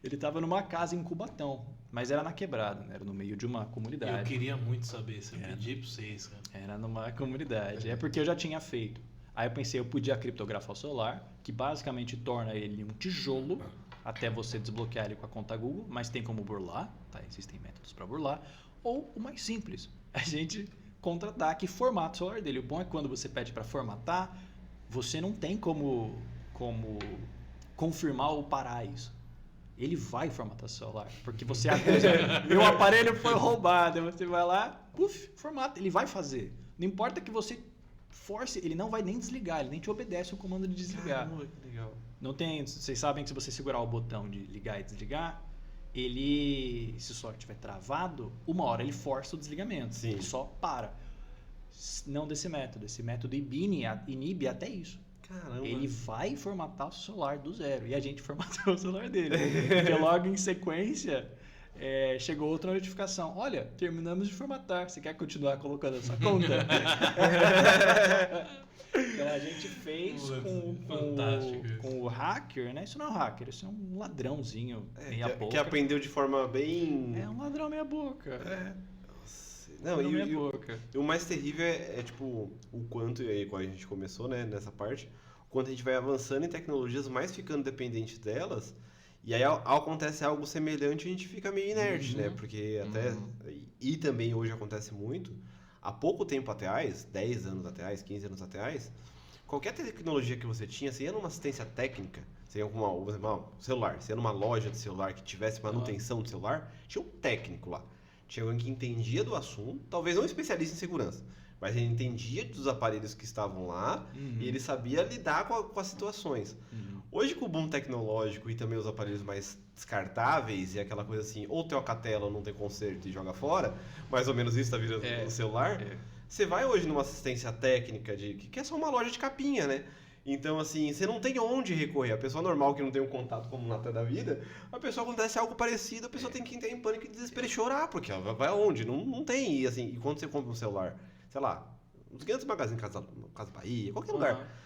Ele estava numa casa em Cubatão, mas era na quebrada, né? Era no meio de uma comunidade. Eu queria muito saber, se eu pedi pra vocês, cara. Era numa comunidade. É porque eu já tinha feito. Aí eu pensei, eu podia criptografar o celular, que basicamente torna ele um tijolo até você desbloquear ele com a conta Google, mas tem como burlar, tá? Existem métodos para burlar. Ou o mais simples, a gente contra-ataque e formata o celular dele. O bom é que quando você pede para formatar, você não tem como confirmar ou parar isso. Ele vai formatar o celular, porque você acusa, meu aparelho foi roubado, aí você vai lá, formata, ele vai fazer. Não importa que você force, ele não vai nem desligar, ele nem te obedece o comando de desligar. Caramba, que legal. Não tem, vocês sabem que se você segurar o botão de ligar e desligar, ele, se o celular estiver travado, uma hora ele força o desligamento. Sim. Ele só para. Não desse método. Esse método inibe até isso. Caramba. Ele vai formatar o celular do zero. E a gente formatou o celular dele. Porque logo em sequência, chegou outra notificação. Olha, terminamos de formatar. Você quer continuar colocando a sua conta? Então a gente fez com o hacker, né? Isso não é um hacker, isso é um ladrãozinho meia boca. Que aprendeu de forma bem... É um ladrão meia boca. Nossa. Não, e o mais terrível é tipo o quanto, e aí quando a gente começou, né, nessa parte, o quanto a gente vai avançando em tecnologias, mais ficando dependente delas, e aí acontece algo semelhante, a gente fica meio inerte, né? Porque até... E também hoje acontece muito... Há pouco tempo atrás, 10 anos atrás, 15 anos atrás, qualquer tecnologia que você tinha, você ia numa assistência técnica, você ia com celular, você ia numa loja de celular que tivesse manutenção do celular, tinha um técnico lá. Tinha alguém que entendia do assunto, talvez não um especialista em segurança, mas ele entendia dos aparelhos que estavam lá e ele sabia lidar com as situações. Hoje, com o boom tecnológico e também os aparelhos mais descartáveis e aquela coisa assim, ou troca a tela ou não tem conserto e joga fora, mais ou menos isso tá virando no celular, você vai hoje numa assistência técnica que é só uma loja de capinha, né? Então, assim, você não tem onde recorrer. A pessoa normal que não tem um contato como na da vida, a pessoa acontece algo parecido, a pessoa tem que entrar em pânico e desespero e chorar, porque ela vai aonde? Não tem. E, assim, e quando você compra um celular, sei lá, uns grandes magazines, Casa Bahia, qualquer lugar,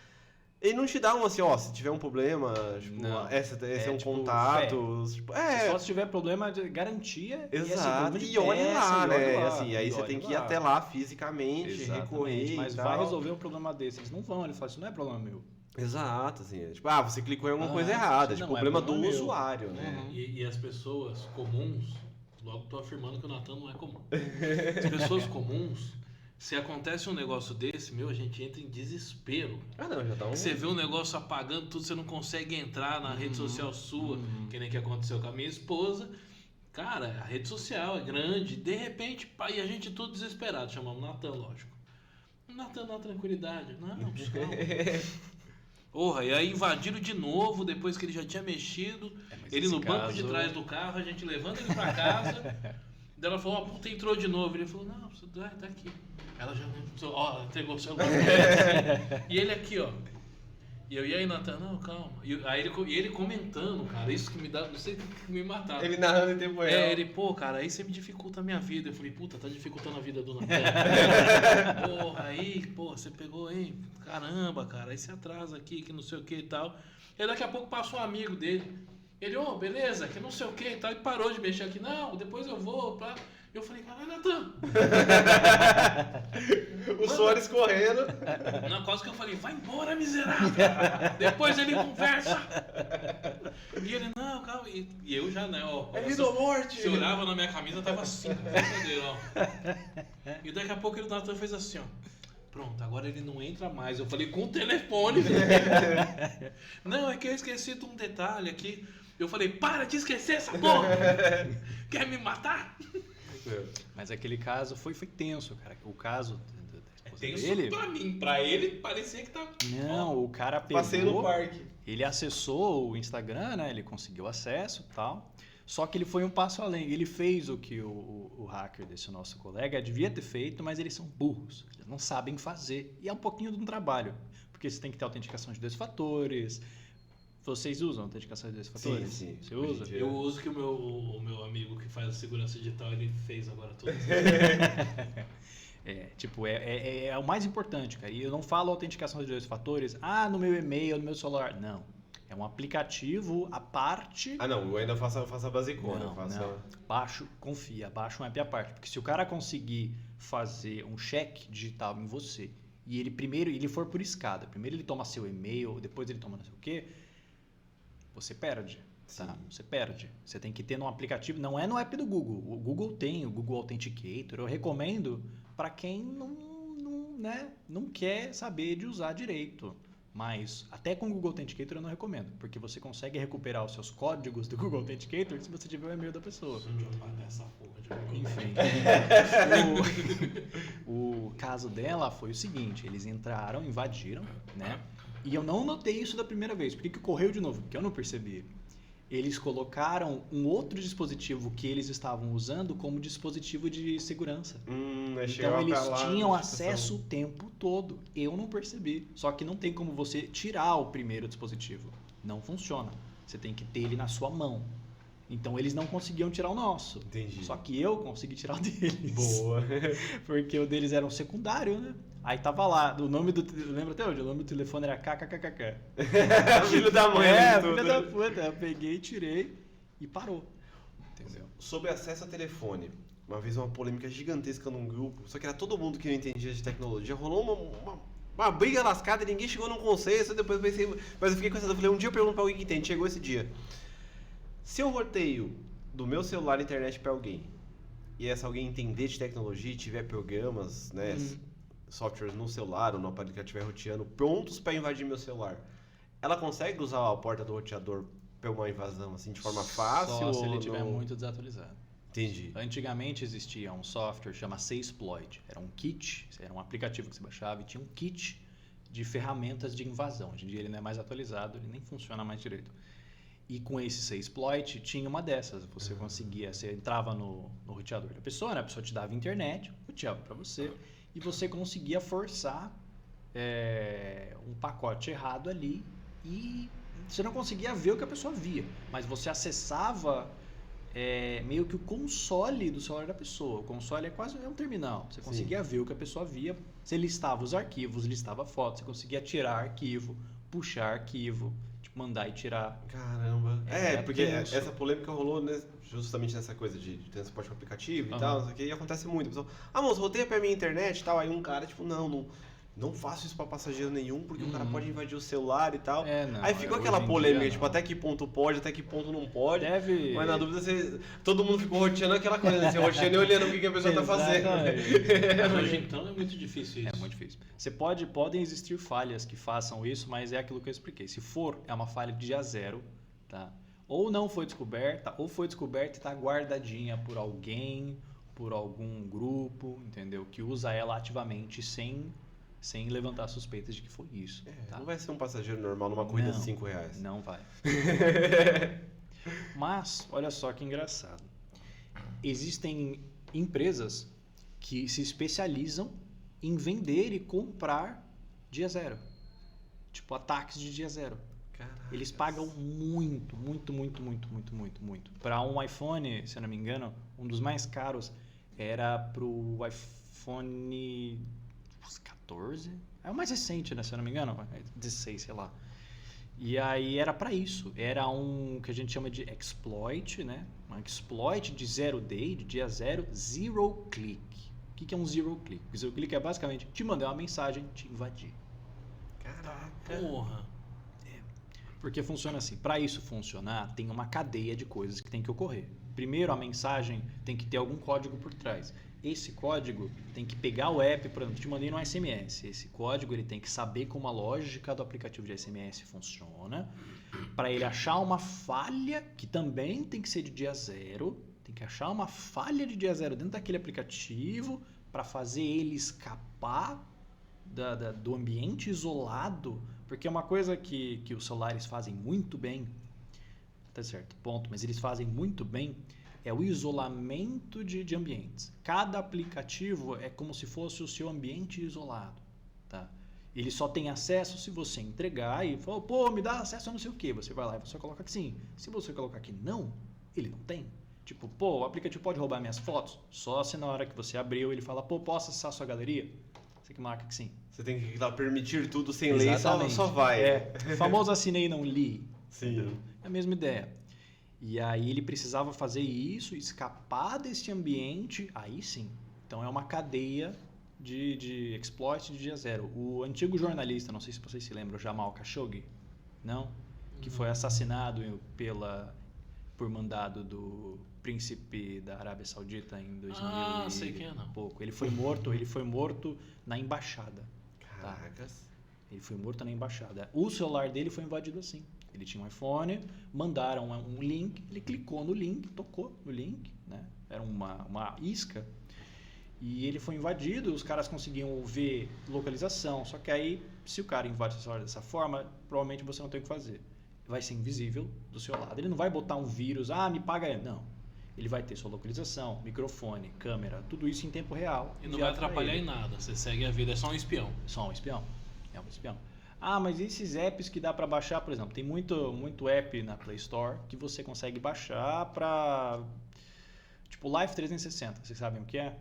ele não te dá um assim, ó, se tiver um problema, tipo, esse é um tipo, contato. Tipo, Só se tiver problema de garantia. Exato. E olhe lá, né? Assim, aí você tem que ir até lá fisicamente, recorrer. Mas e vai tal. resolver um problema desse. Eles não vão, ele fala, isso não é problema meu. Exato, assim. Tipo, você clicou em alguma coisa errada. Tipo, problema do usuário, né? E as pessoas comuns, logo tô afirmando que o Natan não é comum. As pessoas comuns Se acontece um negócio desse, a gente entra em desespero. Ah, não, já tá um... Você vê um negócio apagando tudo, você não consegue entrar na rede social sua, que nem que aconteceu com a minha esposa. Cara, a rede social é grande, de repente, e a gente tudo desesperado, chamamos o Natan, lógico. O Natan na tranquilidade, não, calma. Porra, e aí invadiram de novo, depois que ele já tinha mexido, ele no banco de trás do carro, a gente levando ele pra casa. Daí ela falou, a puta entrou de novo. Ele falou, não, tá aqui. Ela já entregou o celular. E ele aqui, ó. E eu, e aí, Natan, não, calma. Aí ele comentando, cara, isso que me dá, não sei o que me matava. Ele narrando em tempo real. Ele, pô, cara, aí você me dificulta a minha vida. Eu falei, puta, tá dificultando a vida do Natan. Porra, aí, pô, você pegou, hein? Caramba, cara, aí você atrasa aqui, que não sei o que e tal. E daqui a pouco passa um amigo dele. Ele, beleza, que não sei o que e tal. E parou de mexer aqui. Não, depois eu vou pra... Eu falei, caralho, Natan. O Soares correndo. Não, quase que eu falei, vai embora, miserável. Depois ele conversa. E ele, não, calma. E eu já, né, ó. É vida ou morte. Se olhava na minha camisa, tava assim, dele, ó. E daqui a pouco o Natan fez assim, ó. Pronto, agora ele não entra mais. Eu falei, com o telefone. Não, é que eu esqueci de um detalhe aqui. Eu falei, para de esquecer essa porra. Quer me matar? Mas aquele caso foi tenso, cara. O caso da esposa Tenso dele... pra mim. Pra ele, parecia que tava... Não, o cara pegou... Passei no parque. Ele acessou o Instagram, né? Ele conseguiu acesso e tal. Só que ele foi um passo além. Ele fez o que o hacker desse nosso colega devia ter feito, mas eles são burros. Eles não sabem fazer. E é um pouquinho de um trabalho. Porque você tem que ter autenticação de 2 fatores. Vocês usam autenticação de 2 fatores? Sim. Você usa? Eu uso que o meu amigo que faz a segurança digital, ele fez agora tudo. É o mais importante, cara. E eu não falo autenticação de 2 fatores, no meu e-mail, no meu celular. Não. É um aplicativo à parte. Ah, não, eu ainda faço a basicona. Confia, baixa um app à parte. Porque se o cara conseguir fazer um check digital em você, e ele for por escada, primeiro ele toma seu e-mail, depois ele toma não sei o quê, você perde. Tá? Você perde. Você tem que ter num aplicativo, não é no app do Google. O Google tem, o Google Authenticator. Eu recomendo para quem não quer saber de usar direito. Mas até com o Google Authenticator eu não recomendo, porque você consegue recuperar os seus códigos do Google Authenticator se você tiver o e-mail da pessoa. Enfim. O caso dela foi o seguinte, eles entraram, invadiram, né? E eu não notei isso da primeira vez. Por que ocorreu de novo? Porque eu não percebi. Eles colocaram um outro dispositivo que eles estavam usando como dispositivo de segurança. Então eles tinham acesso o tempo todo. Eu não percebi. Só que não tem como você tirar o primeiro dispositivo. Não funciona. Você tem que ter ele na sua mão. Então eles não conseguiam tirar o nosso. Entendi. Só que eu consegui tirar o deles. Boa. Porque o deles era um secundário, né? Aí tava lá, lembra até hoje, o nome do telefone era KKKKK. Filho da mãe. Filho da puta. Eu peguei, tirei e parou. Entendeu? Sobre acesso a telefone. Uma vez uma polêmica gigantesca num grupo, só que era todo mundo que não entendia de tecnologia. Rolou uma briga lascada e ninguém chegou num consenso. Depois eu pensei, mas eu fiquei com essa dúvida. Eu falei, um dia eu pergunto pra alguém que entende. Chegou esse dia. Se eu roteio do meu celular a internet pra alguém, e essa alguém entender de tecnologia e tiver programas, né, softwares no celular ou no aparelho que ela estiver roteando prontos para invadir meu celular, ela consegue usar a porta do roteador para uma invasão assim de forma fácil? Só se ele estiver muito desatualizado. Entendi. Antigamente existia um software chamado Seisploit. Era um kit, era um aplicativo que você baixava e tinha um kit de ferramentas de invasão. Hoje em dia ele não é mais atualizado, ele nem funciona mais direito. E com esse Seisploit tinha uma dessas. Você conseguia, você entrava no roteador da pessoa, né? A pessoa te dava internet, roteava para você. E você conseguia forçar um pacote errado ali e você não conseguia ver o que a pessoa via, mas você acessava meio que o console do celular da pessoa. O console é quase um terminal. Você conseguia ver o que a pessoa via, você listava os arquivos, listava fotos, você conseguia tirar arquivo, puxar arquivo, mandar e tirar. Caramba. Porque essa polêmica rolou justamente nessa coisa de transporte com aplicativo e tal, não sei o que, e acontece muito. A pessoa, moço, roteia pra minha internet e tal. Aí um cara, tipo, não não faço isso pra passageiro nenhum, porque o cara pode invadir o celular e tal. Não, Aí ficou hoje aquela em polêmica, dia, tipo, não. até que ponto pode, até que ponto não pode. Deve... Mas na dúvida, todo mundo ficou roteando aquela coisa, né? Você roteando e olhando o que a pessoa tá fazendo. Mas hoje então é muito difícil isso. É muito difícil. Podem existir falhas que façam isso, mas é aquilo que eu expliquei. Se for, é uma falha de dia zero, tá? Ou não foi descoberta, ou foi descoberta e está guardadinha por alguém, por algum grupo, entendeu? Que usa ela ativamente sem levantar suspeitas de que foi isso. Tá? Não vai ser um passageiro normal numa corrida de R$5. Não vai. Mas, olha só que engraçado. Existem empresas que se especializam em vender e comprar dia zero. Tipo, ataques de dia zero. Caraca. Eles pagam muito. Para um iPhone, se eu não me engano, um dos mais caros era pro iPhone 14. É o mais recente, né? Se eu não me engano, 16, sei lá. E aí era para isso. Era um que a gente chama de exploit, né? Um exploit de zero day, de dia zero, zero click. O que é um zero click? O zero click é basicamente te mandar uma mensagem, te invadir. Caraca. Porra. Porque funciona assim. Para isso funcionar, tem uma cadeia de coisas que tem que ocorrer. Primeiro, a mensagem tem que ter algum código por trás. Esse código tem que pegar o app, por exemplo, te mandei no SMS. Esse código ele tem que saber como a lógica do aplicativo de SMS funciona, para ele achar uma falha, que também tem que ser de dia zero, tem que achar uma falha de dia zero dentro daquele aplicativo, para fazer ele escapar do ambiente isolado, porque é uma coisa que os celulares fazem muito bem, até certo ponto, mas eles fazem muito bem, é o isolamento de ambientes. Cada aplicativo é como se fosse o seu ambiente isolado. Tá? Ele só tem acesso se você entregar e falar, pô, me dá acesso a não sei o que. Você vai lá e você coloca que sim. Se você colocar que não, ele não tem. Tipo, pô, o aplicativo pode roubar minhas fotos? Só se na hora que você abriu ele fala, pô, posso acessar a sua galeria? Você que marca que sim. Você tem que lá, permitir tudo sem lei, só vai. É, o famoso assinei e não li. Sim. Entendeu? É a mesma ideia. E aí ele precisava fazer isso, escapar desse ambiente, aí sim. Então é uma cadeia de exploit de dia zero. O antigo jornalista, não sei se vocês se lembram, Jamal Khashoggi, não? Que foi assassinado por mandado do príncipe da Arábia Saudita em 2000 sei quem é, não. pouco. Ele foi morto na embaixada. Caracas. Ele foi morto na embaixada. O celular dele foi invadido assim. Ele tinha um iPhone, mandaram um link, ele clicou no link, tocou no link, né? Era uma isca, e ele foi invadido, os caras conseguiam ver localização, só que aí, se o cara invade o celular dessa forma, provavelmente você não tem o que fazer. Vai ser invisível do seu lado. Ele não vai botar um vírus, me paga aí. Não. Ele vai ter sua localização, microfone, câmera, tudo isso em tempo real. E não vai atrapalhar em nada, você segue a vida, é só um espião. Só um espião. É um espião. Mas esses apps que dá para baixar, por exemplo, tem muito app na Play Store que você consegue baixar para tipo Life 360, vocês sabem o que é?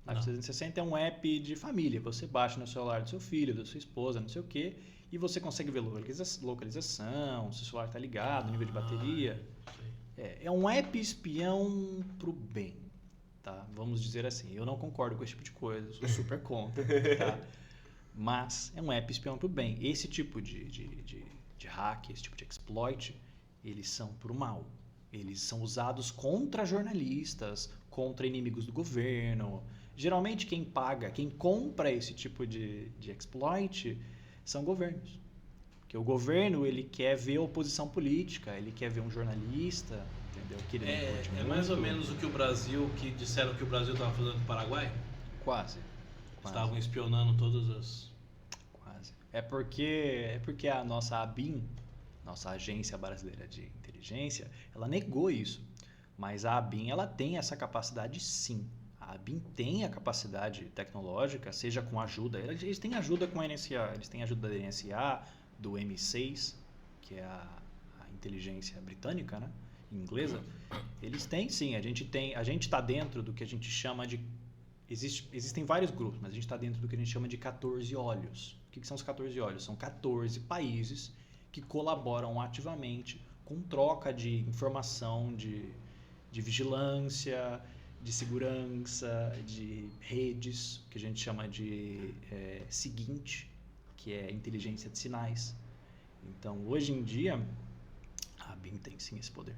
Life 360 é um app de família, você baixa no celular do seu filho, da sua esposa, não sei o quê, e você consegue ver localização, se o celular está ligado, nível de bateria. É um app espião pro bem, tá? Vamos dizer assim. Eu não concordo com esse tipo de coisa, sou super contra, tá? Mas é um app espião pro bem. Esse tipo de hack, esse tipo de exploit, eles são pro mal. Eles são usados contra jornalistas, contra inimigos do governo. Geralmente quem compra esse tipo de exploit são governos. Porque o governo, ele quer ver a oposição política, ele quer ver um jornalista, entendeu? Que ele É mais ou menos o que o Brasil, que disseram que o Brasil estava fazendo com o Paraguai? Quase. Estavam espionando todas as... Quase. É porque a nossa ABIN, nossa Agência Brasileira de Inteligência, ela negou isso. Mas a ABIN, ela tem essa capacidade sim. A ABIN tem a capacidade tecnológica, seja com ajuda. Eles têm ajuda com a NSA, eles têm ajuda da NSA, do M6, que é a inteligência britânica, né? Inglesa. Eles têm sim, a gente está dentro do que a gente chama de... Existem vários grupos, mas a gente está dentro do que a gente chama de 14 olhos. O que são os 14 olhos? São 14 países que colaboram ativamente com troca de informação, de vigilância, de segurança, de redes, que a gente chama de seguinte, que é inteligência de sinais. Então, hoje em dia, a BIM tem sim esse poder.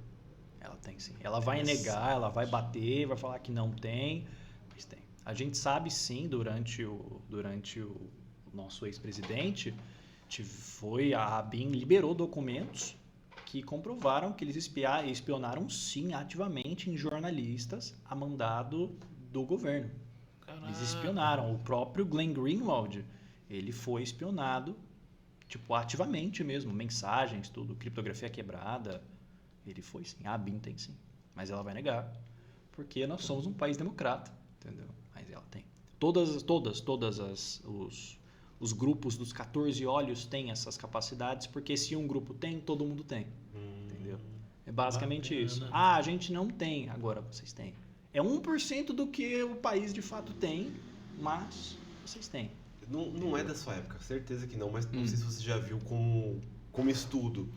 Ela tem sim. Ela vai negar, ela vai bater, vai falar que não tem, mas tem. A gente sabe sim, durante o nosso ex-presidente, a BIM liberou documentos que comprovaram que eles espionaram sim ativamente em jornalistas a mandado do governo. Caraca. Eles espionaram. O próprio Glenn Greenwald, ele foi espionado, tipo, ativamente mesmo. Mensagens, tudo, criptografia quebrada. Ele foi sim. A BIM tem sim. Mas ela vai negar. Porque nós somos um país democrata, entendeu? Mas ela tem. Os grupos dos 14 olhos têm essas capacidades, porque se um grupo tem, todo mundo tem. Entendeu? É basicamente Bacana. isso. Ah, a gente não tem, agora vocês têm. É 1% do que o país de fato tem, mas vocês têm. Não é da sua época, certeza que não, mas não sei se você já viu como estudo.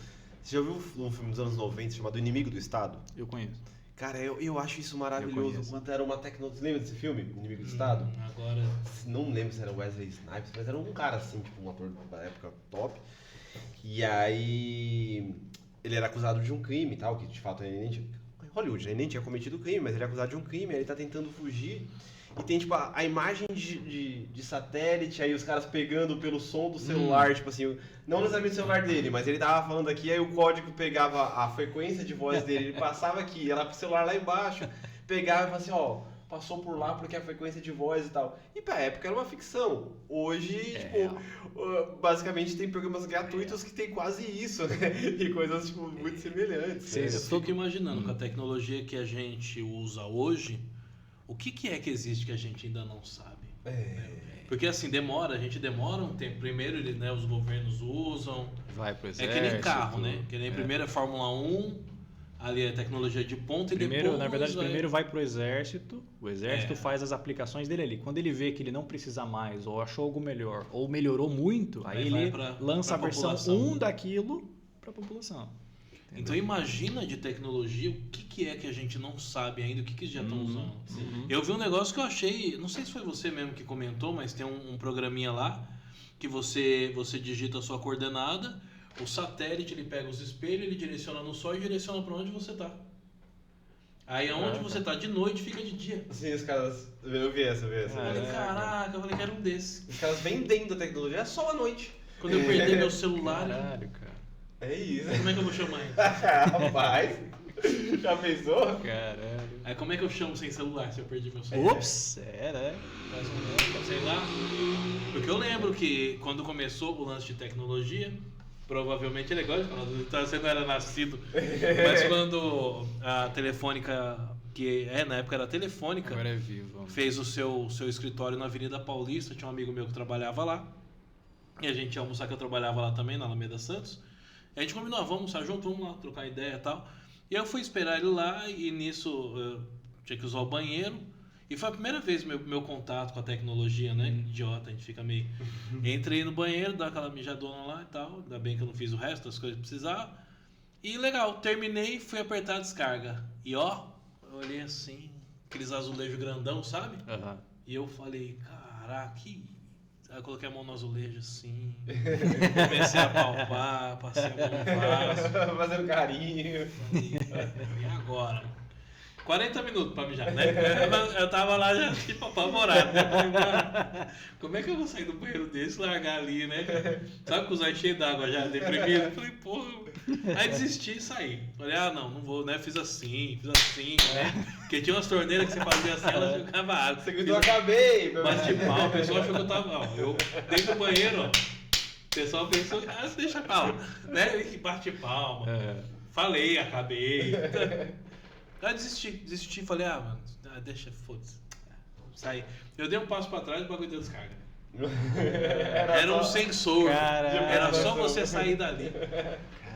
Você já viu um filme dos anos 90 chamado Inimigo do Estado? Eu conheço. Cara, eu acho isso Eu maravilhoso. conheço. Quanto era uma tecnologia. Você lembra desse filme, Inimigo do Estado? Agora. Não lembro se era Wesley Snipes, mas era um cara assim, tipo um ator da época top. E aí ele era acusado de um crime e tal, que de fato ele nem tinha. Hollywood, né? Ele nem tinha cometido crime, mas ele é acusado de um crime, aí ele tá tentando fugir. E tem, tipo, a imagem de satélite, aí os caras pegando pelo som do celular, tipo assim, não necessariamente o celular dele, mas ele tava falando aqui, aí o código pegava a frequência de voz dele, ele passava aqui, ia lá pro celular lá embaixo, pegava e falava assim, ó, passou por lá porque é a frequência de voz e tal. E pra época era uma ficção. Hoje, basicamente tem programas gratuitos que tem quase isso, né? E coisas, tipo, muito semelhantes. Eu fico imaginando, com a tecnologia que a gente usa hoje, o que é que existe que a gente ainda não sabe? Porque assim, a gente demora um tempo. Primeiro, os governos usam. Vai pro É exército. que nem carro, né? Que nem primeiro é Fórmula 1, ali é tecnologia de ponta e Primeiro, depois... na verdade, primeiro vai pro exército, o exército faz as aplicações dele ali. Quando ele vê que ele não precisa mais, ou achou algo melhor, ou melhorou muito, aí vai ele lança a versão população. 1 daquilo pra população. Então imagina de tecnologia o que é que a gente não sabe ainda, o que já estão usando. Eu vi um negócio que eu achei, não sei se foi você mesmo que comentou, mas tem um programinha lá que você digita a sua coordenada, o satélite ele pega os espelhos, ele direciona no sol e direciona para onde você tá. Aí aonde você tá de noite fica de dia. Sim, os caras. Eu vi essa. Eu falei, caraca, eu falei que era um desses. Os caras vendendo a tecnologia é só à noite. Quando eu perder meu celular. Caralho, cara. É isso. Como é que eu vou chamar ele? Rapaz, já pensou? Caralho. Aí como é que eu chamo sem celular se eu perdi meu celular? Ups, né? Sei lá. Porque eu lembro que quando começou o lance de tecnologia, provavelmente é legal de falar, você não era nascido, mas quando a Telefônica, que na época era a Telefônica, Agora é vivo. fez o seu escritório na Avenida Paulista, tinha um amigo meu que trabalhava lá, e a gente ia almoçar, que eu trabalhava lá também, na Alameda Santos. A gente combinou, vamos almoçar junto, vamos lá, trocar ideia e tal. E eu fui esperar ele lá e nisso eu tinha que usar o banheiro. E foi a primeira vez meu contato com a tecnologia, né? Idiota, a gente fica meio... Entrei no banheiro, dá aquela mijadona lá e tal. Ainda bem que eu não fiz o resto das coisas que precisava. E legal, terminei, fui apertar a descarga. E ó, eu olhei assim, aqueles azulejos grandão, sabe? Uhum. E eu falei, caraca, que... Aí eu coloquei a mão no azulejo assim, comecei a palpar, passei a mão no vaso. Fazendo carinho. E agora? 40 minutos pra mijar, né? Eu tava lá já tipo apavorado, né? Falei, mano, como é que eu vou sair do banheiro desse e largar ali, né? Sabe com os olhos cheios d'água já, deprimido? Falei, porra. Aí desisti e saí. Falei, não vou, né? Fiz assim, né? Porque tinha umas torneiras que você fazia assim, ela jogava água. Você gritou, acabei! Bate pau, o pessoal achou que eu tava. Ó, eu dentro do banheiro, ó. O pessoal pensou, deixa palma, né? Bate palma. Falei, acabei. Aí desisti, falei, mano, deixa, foda-se. Saí. Eu dei um passo pra trás e o bagulho deu descarga. Era um sensor. Caralho. Era só você sair dali.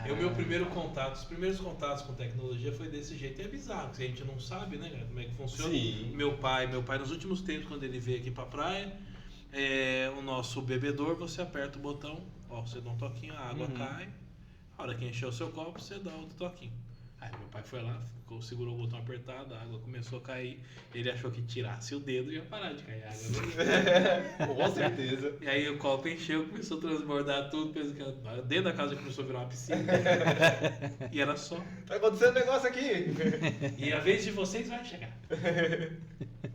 E o meu primeiro contato, os primeiros contatos com tecnologia foi desse jeito. E é bizarro, porque a gente não sabe, né, cara, como é que funciona. Sim. Meu pai, nos últimos tempos, quando ele veio aqui pra praia, o nosso bebedor, você aperta o botão, ó, você dá um toquinho, a água cai. A hora que encher o seu copo, você dá outro toquinho. Aí meu pai foi lá, segurou o botão apertado, a água começou a cair. Ele achou que tirasse o dedo e ia parar de cair água. Com certeza. E aí o copo encheu, começou a transbordar tudo. Dentro da casa já começou a virar uma piscina. E era só. Tá acontecendo um negócio aqui. E a vez de vocês vai chegar.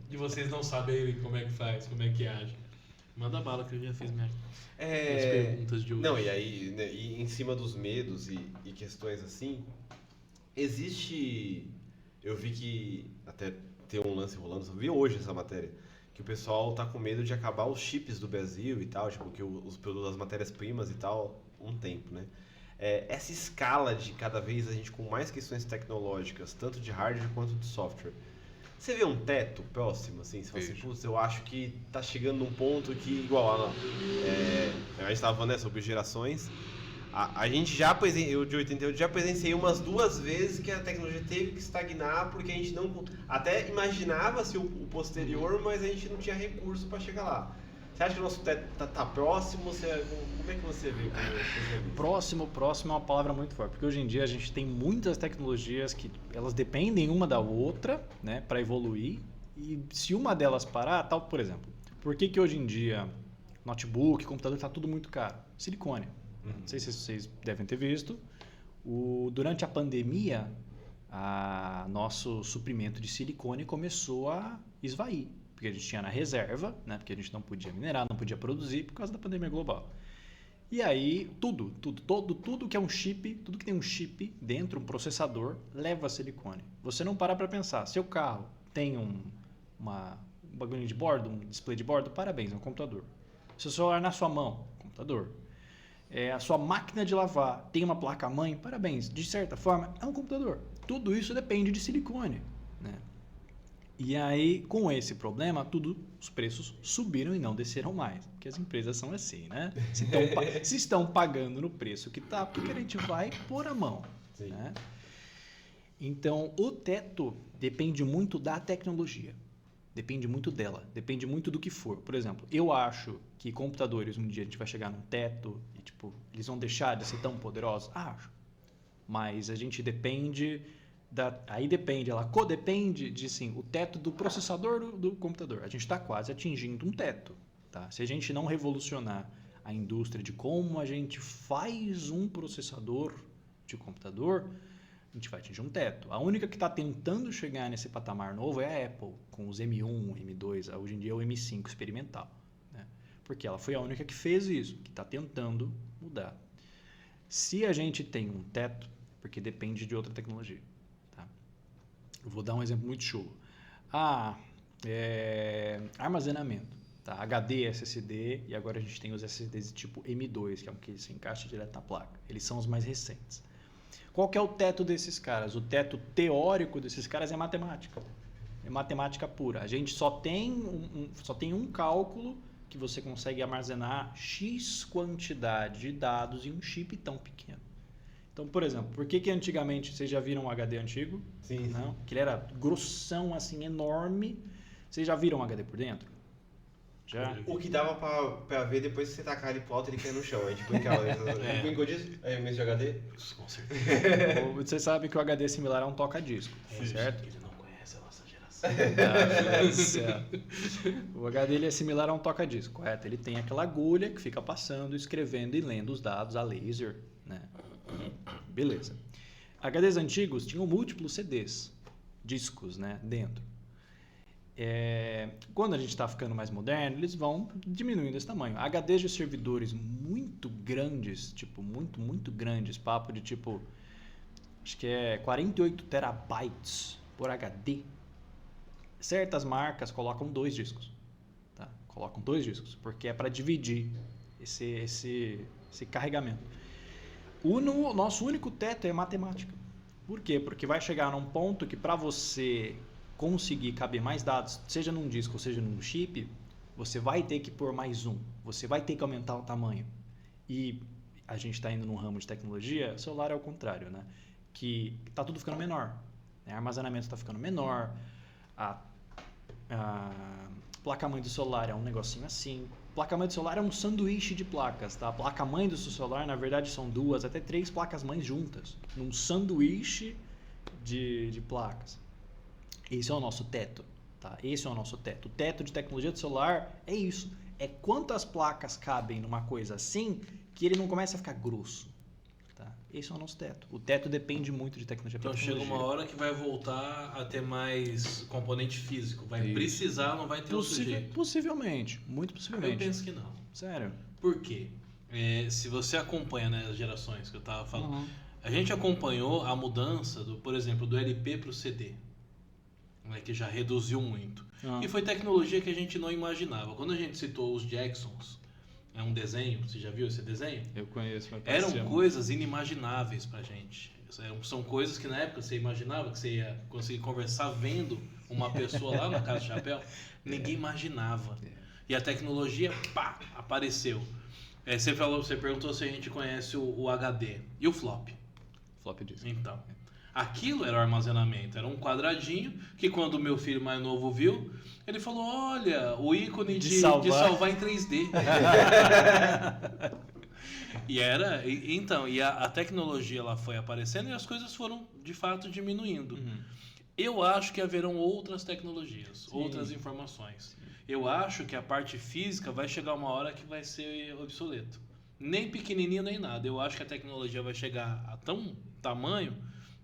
De vocês não saberem como é que faz, como é que age. Manda bala que eu já fiz minhas perguntas de hoje. Não, e aí, né, e em cima dos medos e questões assim, existe. Eu vi que até tem um lance rolando, eu vi hoje essa matéria, que o pessoal tá com medo de acabar os chips do Brasil e tal, tipo, que os produtos, as matérias-primas e tal, um tempo, né? Essa escala de cada vez a gente com mais questões tecnológicas, tanto de hardware quanto de software. Você vê um teto próximo, assim? Se você, putz, eu acho que tá chegando num ponto que, igual a gente tava falando, né, sobre gerações, a gente já eu de 88 já presenciei umas 2 vezes que a tecnologia teve que estagnar porque a gente não, até imaginava-se o posterior, mas a gente não tinha recurso para chegar lá. Você acha que o nosso teto tá próximo? Como é que você vê? Próximo é uma palavra muito forte, porque hoje em dia a gente tem muitas tecnologias que elas dependem uma da outra, né, para evoluir, e se uma delas parar, tal, por exemplo, por que hoje em dia notebook, computador está tudo muito caro? Silicone. Não sei se vocês devem ter visto. Durante a pandemia, nosso suprimento de silicone começou a esvair. Porque a gente tinha na reserva, né? Porque a gente não podia minerar, não podia produzir por causa da pandemia global. E aí, tudo que é um chip, tudo que tem um chip dentro, um processador, leva silicone. Você não para pensar, seu carro tem um bagulho de bordo, um display de bordo, parabéns, é um computador. Seu celular na sua mão, computador. A sua máquina de lavar tem uma placa-mãe, parabéns, de certa forma, é um computador. Tudo isso depende de silicone, né? E aí, com esse problema, os preços subiram e não desceram mais. Porque as empresas são assim, né? Se estão pagando no preço que está, porque a gente vai pôr a mão. Né? Então, o teto depende muito da tecnologia. Depende muito dela. Depende muito do que for. Por exemplo, eu acho que computadores, um dia a gente vai chegar num teto e eles vão deixar de ser tão poderosos. Acho. Mas a gente depende... ela codepende de, sim, o teto do processador do computador. A gente está quase atingindo um teto. Tá? Se a gente não revolucionar a indústria de como a gente faz um processador de computador, a gente vai atingir um teto. A única que está tentando chegar nesse patamar novo é a Apple, com os M1, M2, hoje em dia é o M5 experimental. Né? Porque ela foi a única que fez isso, que está tentando mudar. Se a gente tem um teto, porque depende de outra tecnologia. Eu vou dar um exemplo muito show. Armazenamento. Tá? HD, SSD, e agora a gente tem os SSDs tipo M2, que é um que se encaixa direto na placa. Eles são os mais recentes. Qual que é o teto desses caras? O teto teórico desses caras é matemática. É matemática pura. A gente só tem um cálculo que você consegue armazenar X quantidade de dados em um chip tão pequeno. Então, por exemplo, por que antigamente, vocês já viram um HD antigo? Sim. Não? Que ele era grossão, assim, enorme. Vocês já viram um HD por dentro? Já? O que dava pra ver depois que você tacar ele pro alto, ele caia no chão. A gente brincava. Brincou disso? É mesmo de HD? Com certeza. Vocês sabem que o HD é similar a um toca-disco, certo? Ele não conhece a nossa geração. O HD ele é similar a um toca-disco, correto? Ele tem aquela agulha que fica passando, escrevendo e lendo os dados a laser, né? Beleza. HDs antigos tinham múltiplos CDs, discos, né, dentro. Quando a gente está ficando mais moderno, eles vão diminuindo esse tamanho. HDs de servidores muito grandes, muito grandes, papo de acho que é 48 terabytes por HD. Certas marcas colocam 2 discos. Tá? Colocam 2 discos, porque é para dividir esse carregamento. O nosso único teto é matemática. Por quê? Porque vai chegar num ponto que para você conseguir caber mais dados, seja num disco ou seja num chip, você vai ter que pôr mais um. Você vai ter que aumentar o tamanho. E a gente está indo num ramo de tecnologia, celular é o contrário, né? Que está tudo ficando menor. O armazenamento está ficando menor, a placa-mãe do celular é um negocinho assim. Placa-mãe do celular é um sanduíche de placas, tá? A placa-mãe do seu celular, na verdade, são 2 até 3 placas-mães juntas. Num sanduíche de placas. Esse é o nosso teto, tá? Esse é o nosso teto. O teto de tecnologia do celular é isso. É quantas placas cabem numa coisa assim que ele não começa a ficar grosso. Tá? Esse é o nosso teto. O teto depende muito de tecnologia para Então tecnologia. chega uma hora que vai voltar a ter mais componente físico. Vai precisar, não vai ter outro jeito. Possivelmente, muito Eu possivelmente. penso que não. Sério. Por quê? Se você acompanha, né, as gerações que eu tava falando, Uhum. a gente acompanhou a mudança, por exemplo, do LP para o CD, né, que já reduziu muito. E foi tecnologia que a gente não imaginava. Quando a gente citou os Jacksons, é um desenho, você já viu esse desenho? Eu conheço, mas Eram coisas inimagináveis pra gente. São coisas que na época você imaginava que você ia conseguir conversar vendo uma pessoa lá na Casa de Chapéu. Ninguém imaginava. E a tecnologia, pá, apareceu. Você perguntou se a gente conhece o HD e o flop. Flop disk. Então, aquilo era o armazenamento. Era um quadradinho que quando o meu filho mais novo viu, ele falou, olha, o ícone de salvar em 3D. E a tecnologia ela foi aparecendo e as coisas foram de fato diminuindo. Eu acho que haverão outras tecnologias, outras informações. Eu acho que a parte física vai chegar uma hora que vai ser obsoleto. Nem pequenininho nem nada. Eu acho que a tecnologia vai chegar a tão tamanho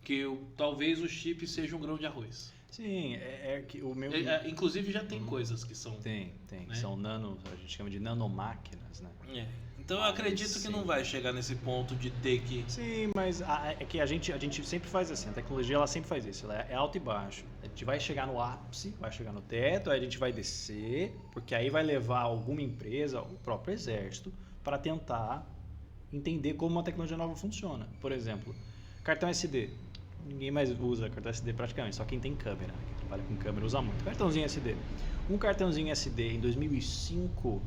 que talvez o chip seja um grão de arroz. Sim, é que o meu... Inclusive já tem coisas que são... Tem. Né? São a gente chama de nanomáquinas, né? Então eu acredito que não vai chegar nesse ponto de ter que... Sim, mas é que a gente sempre faz assim, a tecnologia ela sempre faz isso, ela é alto e baixo. A gente vai chegar no ápice, vai chegar no teto, aí a gente vai descer, porque aí vai levar alguma empresa, o próprio exército, para tentar entender como uma tecnologia nova funciona. Por exemplo, cartão SD. Ninguém mais usa cartão SD praticamente, só quem tem câmera, quem trabalha com câmera usa muito. Cartãozinho SD. Um cartãozinho SD em 2005,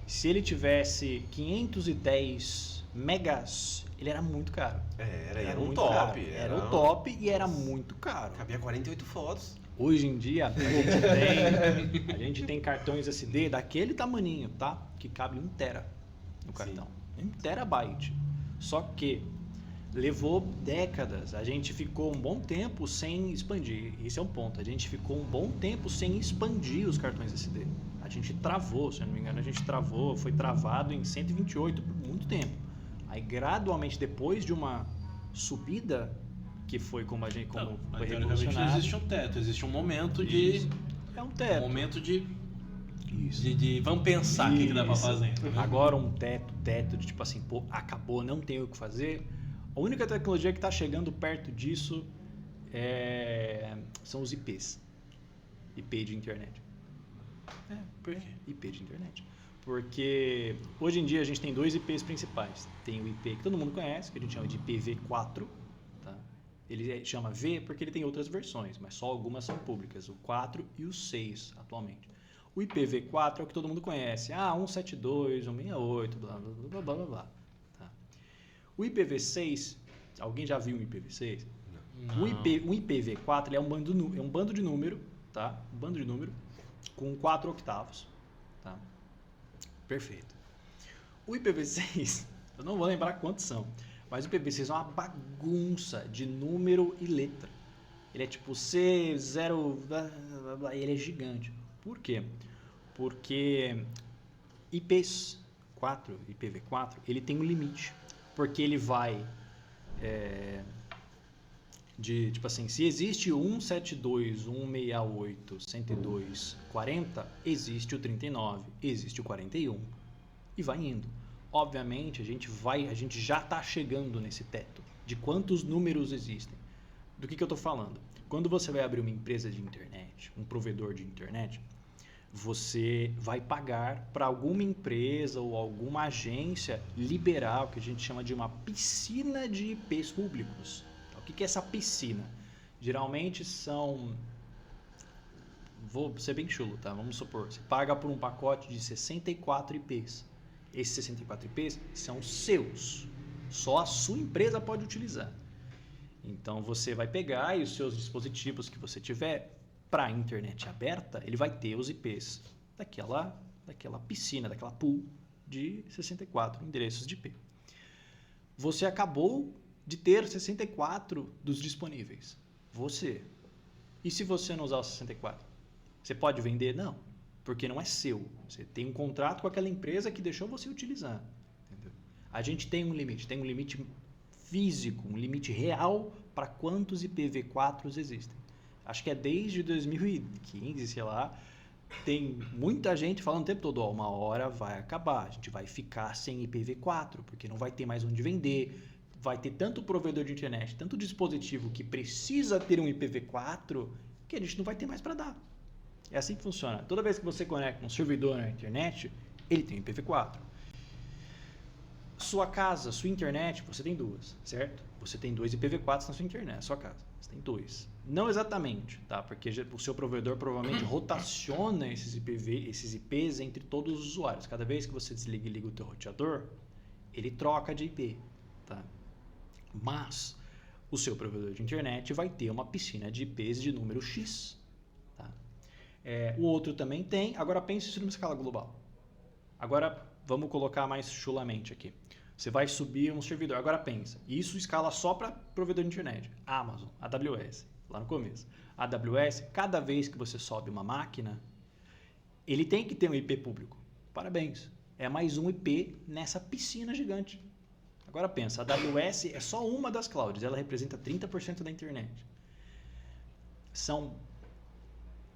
se ele tivesse 510 megas, ele era muito caro. Era um muito top. caro. Era um top e era muito caro. Cabia 48 fotos. Hoje em dia, a gente tem cartões SD daquele tamaninho, tá? Que cabe 1 tera no cartão. 1 terabyte. Só que levou décadas. A gente ficou um bom tempo sem expandir. Esse é um ponto. A gente ficou um bom tempo sem expandir os cartões SD. A gente travou, se eu não me engano, foi travado em 128 por muito tempo. Aí gradualmente, depois de uma subida, que foi como foi teoricamente não existe um teto, existe um momento de... Isso. É um teto. Um momento de vamos pensar o que dá pra fazer. Agora um teto de tipo assim, pô, acabou, não tem o que fazer. A única tecnologia que está chegando perto disso são os IPs. IP de internet. Por quê? IP de internet. Porque hoje em dia a gente tem 2 IPs principais. Tem o IP que todo mundo conhece, que a gente chama de IPv4. Tá? Ele chama V porque ele tem outras versões, mas só algumas são públicas. O 4 e o 6 atualmente. O IPv4 é o que todo mundo conhece. 172, 168, blá blá blá blá blá blá. Tá? O IPv6, alguém já viu um IPv6? Não. Um IPv4 ele é um bando de número, tá? Um bando de número com 4 octavos, tá? Perfeito. O IPv6, eu não vou lembrar quantos são, mas o IPv6 é uma bagunça de número e letra. Ele é tipo C, 0, blá, blá, blá, e ele é gigante. Por quê? Porque IPv4, ele tem um limite. Porque ele vai tipo assim, se existe o 172, 168, 102, 40, existe o 39, existe o 41 e vai indo. Obviamente, a gente já está chegando nesse teto de quantos números existem. Do que eu estou falando? Quando você vai abrir uma empresa de internet, um provedor de internet, você vai pagar para alguma empresa ou alguma agência liberar o que a gente chama de uma piscina de IPs públicos. O que é essa piscina? Geralmente são... Vou ser bem chulo, tá? Vamos supor, você paga por um pacote de 64 IPs. Esses 64 IPs são seus. Só a sua empresa pode utilizar. Então você vai pegar e os seus dispositivos que você tiver para a internet aberta, ele vai ter os IPs daquela piscina, daquela pool de 64 endereços de IP. Você acabou de ter 64 dos disponíveis? Você. E se você não usar os 64? Você pode vender? Não, porque não é seu. Você tem um contrato com aquela empresa que deixou você utilizar. Entendeu? A gente tem um limite físico, um limite real para quantos IPv4 existem. Acho que é desde 2015, sei lá, tem muita gente falando o tempo todo, ó, uma hora vai acabar, a gente vai ficar sem IPv4, porque não vai ter mais onde vender, vai ter tanto provedor de internet, tanto dispositivo que precisa ter um IPv4, que a gente não vai ter mais para dar. É assim que funciona. Toda vez que você conecta um servidor na internet, ele tem IPv4. Sua casa, sua internet, você tem duas, certo? Você tem 2 IPv4 na sua internet, sua casa. Você tem 2. Não exatamente, tá? Porque o seu provedor provavelmente rotaciona esses IPs entre todos os usuários. Cada vez que você desliga e liga o teu roteador, ele troca de IP, tá? Mas o seu provedor de internet vai ter uma piscina de IPs de número X, tá? O outro também tem. Agora pense isso numa escala global. Agora vamos colocar mais chulamente aqui. Você vai subir um servidor. Agora pensa, isso escala só para provedor de internet. Amazon, AWS, lá no começo. AWS, cada vez que você sobe uma máquina, ele tem que ter um IP público. Parabéns. É mais um IP nessa piscina gigante. Agora pensa, a AWS é só uma das clouds. Ela representa 30% da internet.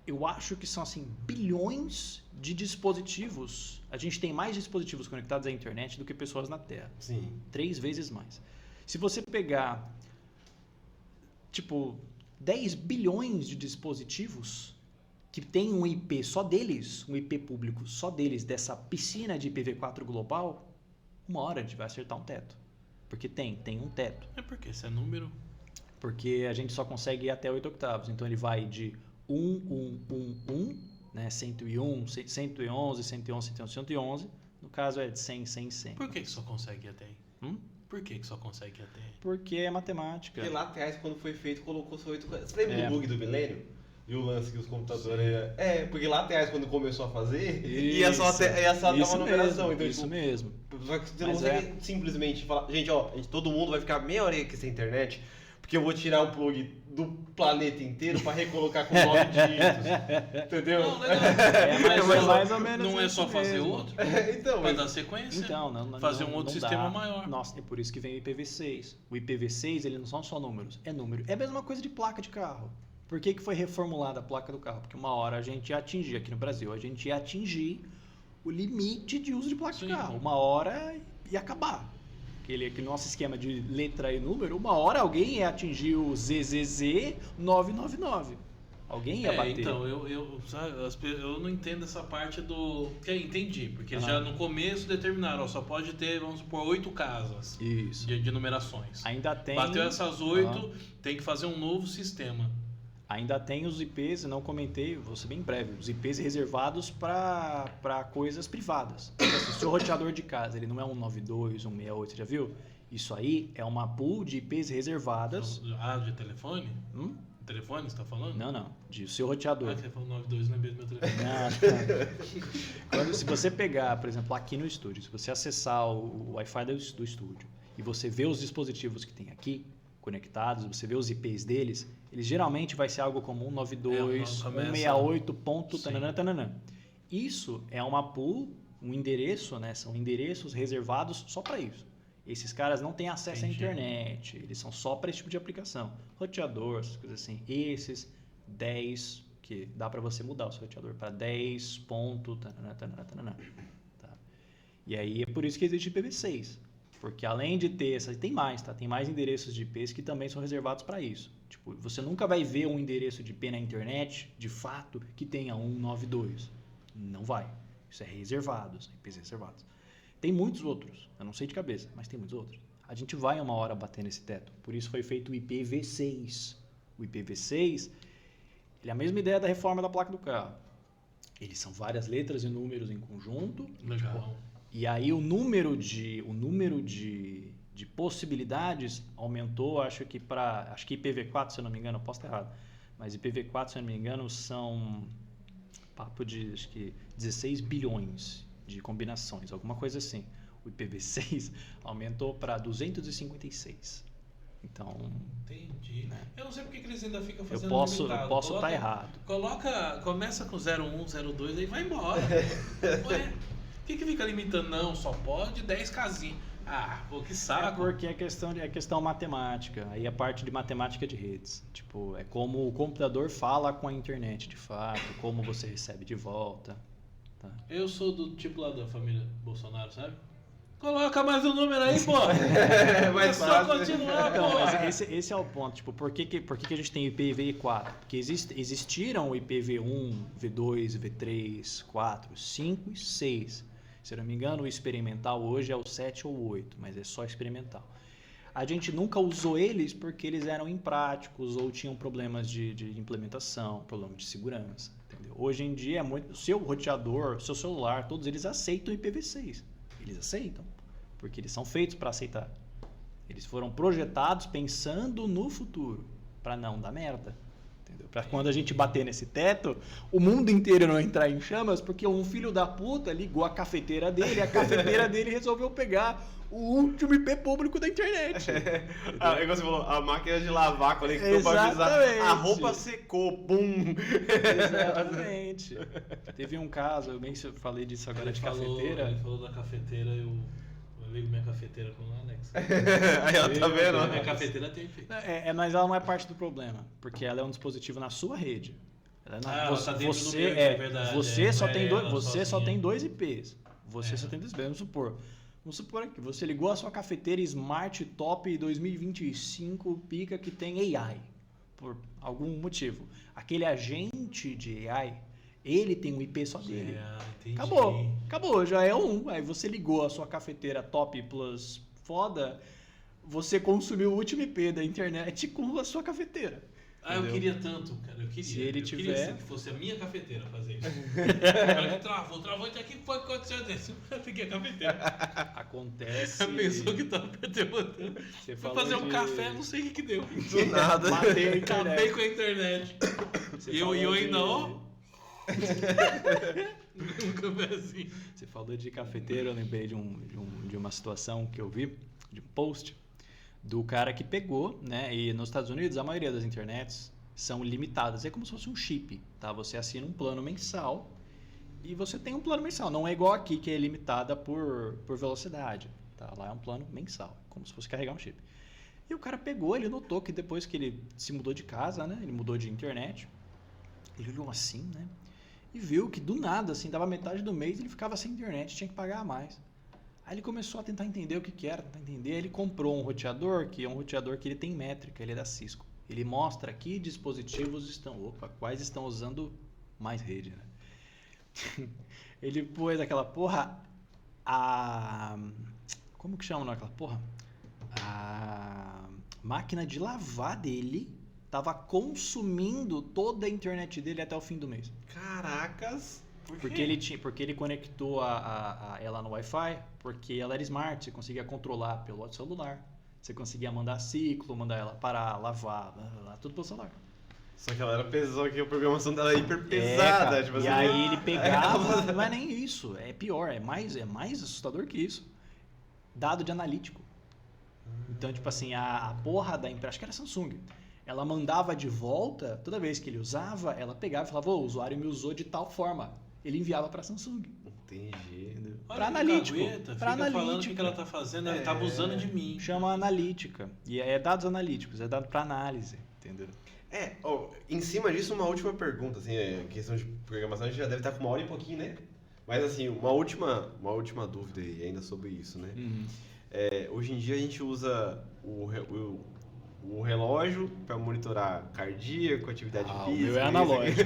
Eu acho que são assim, bilhões de dispositivos. A gente tem mais dispositivos conectados à internet do que pessoas na Terra. Sim. 3 vezes mais. Se você pegar, 10 bilhões de dispositivos que tem um IP só deles, um IP público só deles, dessa piscina de IPv4 global, uma hora a gente vai acertar um teto. Porque tem um teto. É porque esse é número. Porque a gente só consegue ir até 8 octavos. Então ele vai de 1, né, 101, 111, 111, 111, 111. No caso é de 100, 100, 100. Por que só consegue ir até aí? Por que só consegue ir até aí? Porque é matemática. Porque lá atrás, quando foi feito, colocou só 8. Você lembra do bug do milênio? E o lance que os computadores... porque lá atrás, quando começou a fazer, ia só até uma numeração. Então, isso mesmo. Só que você não consegue simplesmente falar, gente, todo mundo vai ficar meia hora aqui sem internet, porque eu vou tirar o plug do planeta inteiro para recolocar com 9 dígitos. Entendeu? Não, legal. Mas mais ou menos não é só fazer mesmo. outro? Então, Para dar sequência? Então, não, fazer um outro não sistema dá. maior. Nossa, é por isso que vem o IPv6. O IPv6, ele não são só números, é número. É a mesma coisa de placa de carro. Por que foi reformulada a placa do carro? Porque uma hora a gente ia atingir, aqui no Brasil, a gente ia atingir o limite de uso de placa de carro. Uma hora ia acabar. Aquele nosso esquema de letra e número, uma hora alguém ia atingir o ZZZ 999. Alguém ia bater. Então, eu não entendo essa parte do... Entendi, porque já no começo determinaram, só pode ter, vamos supor, 8 casas. Isso. De numerações. Ainda tem... Bateu essas 8, tem que fazer um novo sistema. Ainda tem os IPs, eu não comentei, vou ser bem breve, os IPs reservados para coisas privadas. Se o seu roteador de casa ele não é um 92, 168, você já viu? Isso aí é uma pool de IPs reservadas. De telefone? Telefone, você tá falando? Não, de seu roteador. Você falou 92, lembrei do meu telefone. Se você pegar, por exemplo, aqui no estúdio, se você acessar o Wi-Fi do estúdio e você ver os dispositivos que tem aqui conectados, você vê os IPs deles, ele geralmente vai ser algo como 192, 168, ponto, tananã. Isso é uma pool, um endereço, né? São endereços reservados só para isso. Esses caras não têm acesso à internet, eles são só para esse tipo de aplicação. Roteador, essas coisas assim. Esses 10, que dá para você mudar o seu roteador para 10, ponto, tananã. Tá? E aí é por isso que existe IPv6. Porque além de ter tem mais, tá? Tem mais endereços de IPs que também são reservados para isso. Você nunca vai ver um endereço de IP na internet, de fato, que tenha 192. Não vai. Isso é reservado, são IPs reservados. Tem muitos outros, eu não sei de cabeça, mas tem muitos outros. A gente vai uma hora bater nesse teto. Por isso foi feito o IPv6. O IPv6, ele é a mesma ideia da reforma da placa do carro. Eles são várias letras e números em conjunto. Legal. E aí o número de possibilidades aumentou, acho que IPv4, se eu não me engano, eu posso estar errado, mas IPv4, se eu não me engano, são papo de acho que 16 bilhões de combinações, alguma coisa assim. O IPv6 aumentou para 256. Então, Entendi. Né? Eu não sei porque que eles ainda ficam eu fazendo posso limitado. estar errado. Começa com 01, 02 aí vai embora. Ué, por que fica limitando? Não, só pode 10 casinhas. Ah, pô, que É saco. porque é questão matemática. Aí a parte de matemática de redes. Tipo, é como o computador fala com a internet de fato, como você recebe de volta. Tá? Eu sou do tipo lá da família Bolsonaro, sabe? Coloca mais um número aí, pô. mais É só fácil. continuar, Então, pô. mas esse é o ponto. Tipo, por que a gente tem IPv4? Porque existiram o IPv1, V2, V3, 4, 5 e 6. Se eu não me engano, o experimental hoje é o 7 ou 8, mas é só experimental. A gente nunca usou eles porque eles eram impráticos ou tinham problemas de implementação, problemas de segurança. Entendeu? Hoje em dia, o seu roteador, o seu celular, todos eles aceitam IPv6. Eles aceitam, porque eles são feitos para aceitar. Eles foram projetados pensando no futuro, para não dar merda. Para quando a gente bater nesse teto, o mundo inteiro não entrar em chamas, porque um filho da puta ligou a cafeteira dele, a cafeteira dele resolveu pegar o último IP público da internet. Igual você falou, a máquina de lavar conectou para avisar. A roupa secou, pum! Exatamente. Teve um caso, eu nem falei disso agora de cafeteira. Ele falou da cafeteira, eu ligo minha cafeteira com o Alex. Aí, ó, tá vendo? Minha cafeteira tem IP. Mas ela não é parte do problema, porque ela é um dispositivo na sua rede. Ela não, ela tá dentro do meu, é verdade. Você só tem dois, ela você só sozinha. tem 2 IPs. Você só tem 2 IPs. Vamos supor aqui, você ligou a sua cafeteira Smart Top 2025 pica que tem AI, por algum motivo. Aquele agente de AI, ele tem um IP só dele. Entendi. Acabou, já é um. Aí você ligou a sua cafeteira Top Plus foda, você consumiu o último IP da internet com a sua cafeteira. Eu queria tanto, cara. Se ele eu tiver- queria que fosse a minha cafeteira fazer isso. Ele travou, então o que foi que aconteceu desse? Eu fiquei a cafeteira. Acontece. Pensou que tava botando. Você Fui falou fazer um de- café, não sei o que deu. Do nada. Matei a Acabei internet. com a internet. Você E eu falou ainda, de- ó. Um cafezinho. Você falou de cafeteiro, eu lembrei de uma situação que eu vi, de um post, do cara que pegou, né? E nos Estados Unidos a maioria das internets são limitadas. É como se fosse um chip, tá? Você assina um plano mensal e você tem um plano mensal. Não é igual aqui que é limitada por velocidade, tá? Lá é um plano mensal, como se fosse carregar um chip. E o cara pegou, ele notou que depois que ele se mudou de casa, né? Ele mudou de internet. Ele olhou assim, né? E viu que do nada, assim, dava metade do mês ele ficava sem internet, tinha que pagar a mais. Aí ele começou a tentar entender o que era, tentar entender. Aí ele comprou um roteador, que é um roteador que ele tem métrica, ele é da Cisco. Ele mostra que dispositivos quais estão usando mais rede, né? Ele pôs aquela porra, como que chama aquela porra? A máquina de lavar dele tava consumindo toda a internet dele até o fim do mês. Caracas. Por quê? Porque ele conectou ela no Wi-Fi, porque ela era smart, você conseguia controlar pelo celular. Você conseguia mandar ciclo, mandar ela parar, lavar, tudo pelo celular. Só que ela era pesada, que a programação dela é hiper pesada. Cara, Tipo e assim, aí ele pegava, não é nem isso, é pior, é mais assustador que isso. Dado de analítico. Então, tipo assim, a porra da empresa, acho que era Samsung, ela mandava de volta, toda vez que ele usava, ela pegava e falava, o usuário me usou de tal forma. Ele enviava para Samsung. Entendi. Para analítico. Fica falando o que ela tá fazendo, ela tá abusando de mim. Chama analítica. E é dados analíticos, é dado para análise, entendeu? Em cima disso, uma última pergunta, assim, questão de programação, a gente já deve estar com 1 hora e pouquinho, né? Mas assim, uma última dúvida aí ainda sobre isso, né? Hoje em dia a gente usa o relógio para monitorar cardíaco, atividade física. O meu é analógico.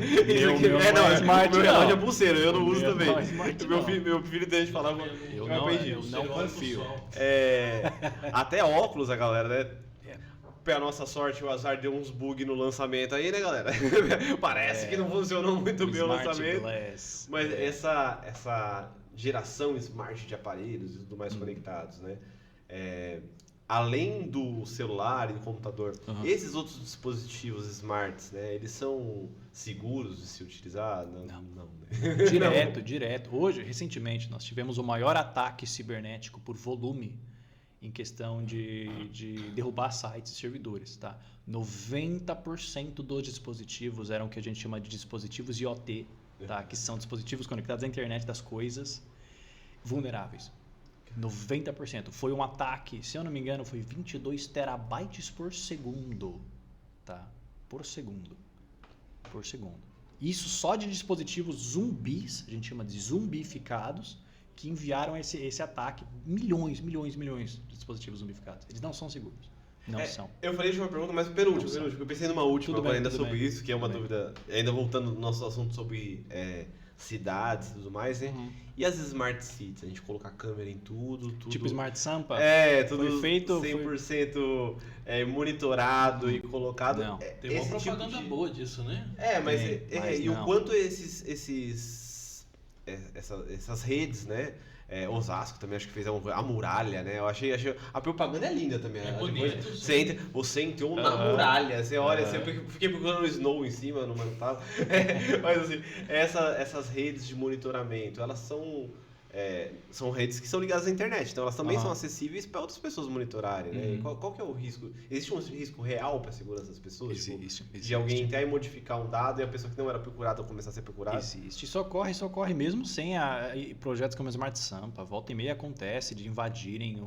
Meu não é smart, o meu relógio é não. pulseira, eu não O uso meu também. não é smart, Meu não. filho tem gente falava, Eu aprendi. não confio. Até óculos a galera, né? Pra nossa sorte, o azar deu uns bugs no lançamento aí, né, galera? Parece que não funcionou muito bem o Smart lançamento. Glass. Mas essa geração smart de aparelhos e tudo mais conectados, né? Além do celular e do computador, esses outros dispositivos smarts, né? Eles são seguros de se utilizar? Não, né? Direto. Hoje, recentemente, nós tivemos o maior ataque cibernético por volume em questão de derrubar sites e servidores, tá? 90% dos dispositivos eram o que a gente chama de dispositivos IoT, tá? Que são dispositivos conectados à internet das coisas vulneráveis. 90%. Foi um ataque, se eu não me engano, foi 22 terabytes por segundo, tá? Por segundo. Isso só de dispositivos zumbis, a gente chama de zumbificados, que enviaram esse ataque. Milhões de dispositivos zumbificados. Eles não são seguros. Não são. Eu falei de uma pergunta, mas penúltima. Eu pensei numa última agora ainda sobre isso, que é uma dúvida, ainda voltando no nosso assunto sobre cidades e tudo mais, né? E as Smart Cities? A gente colocar câmera em tudo. Tipo Smart Sampa? Tudo foi feito 100% monitorado e colocado. Não. Tem uma propaganda boa disso, né? Mas não. o quanto essas redes, né? Osasco também acho que fez a muralha, né? Eu achei a propaganda é linda também. É bonito. Você entrou na muralha, você olha, eu fiquei procurando o Snow em cima, não tava. Mas assim, essas redes de monitoramento, elas são redes que são ligadas à internet, então elas também são acessíveis para outras pessoas monitorarem, né? E qual que é o risco? Existe um risco real para a segurança das pessoas? Existe. De alguém entrar e modificar um dado e a pessoa que não era procurada começar a ser procurada? Existe. Isso ocorre mesmo sem projetos como a Smart Sampa. Volta e meia acontece de invadirem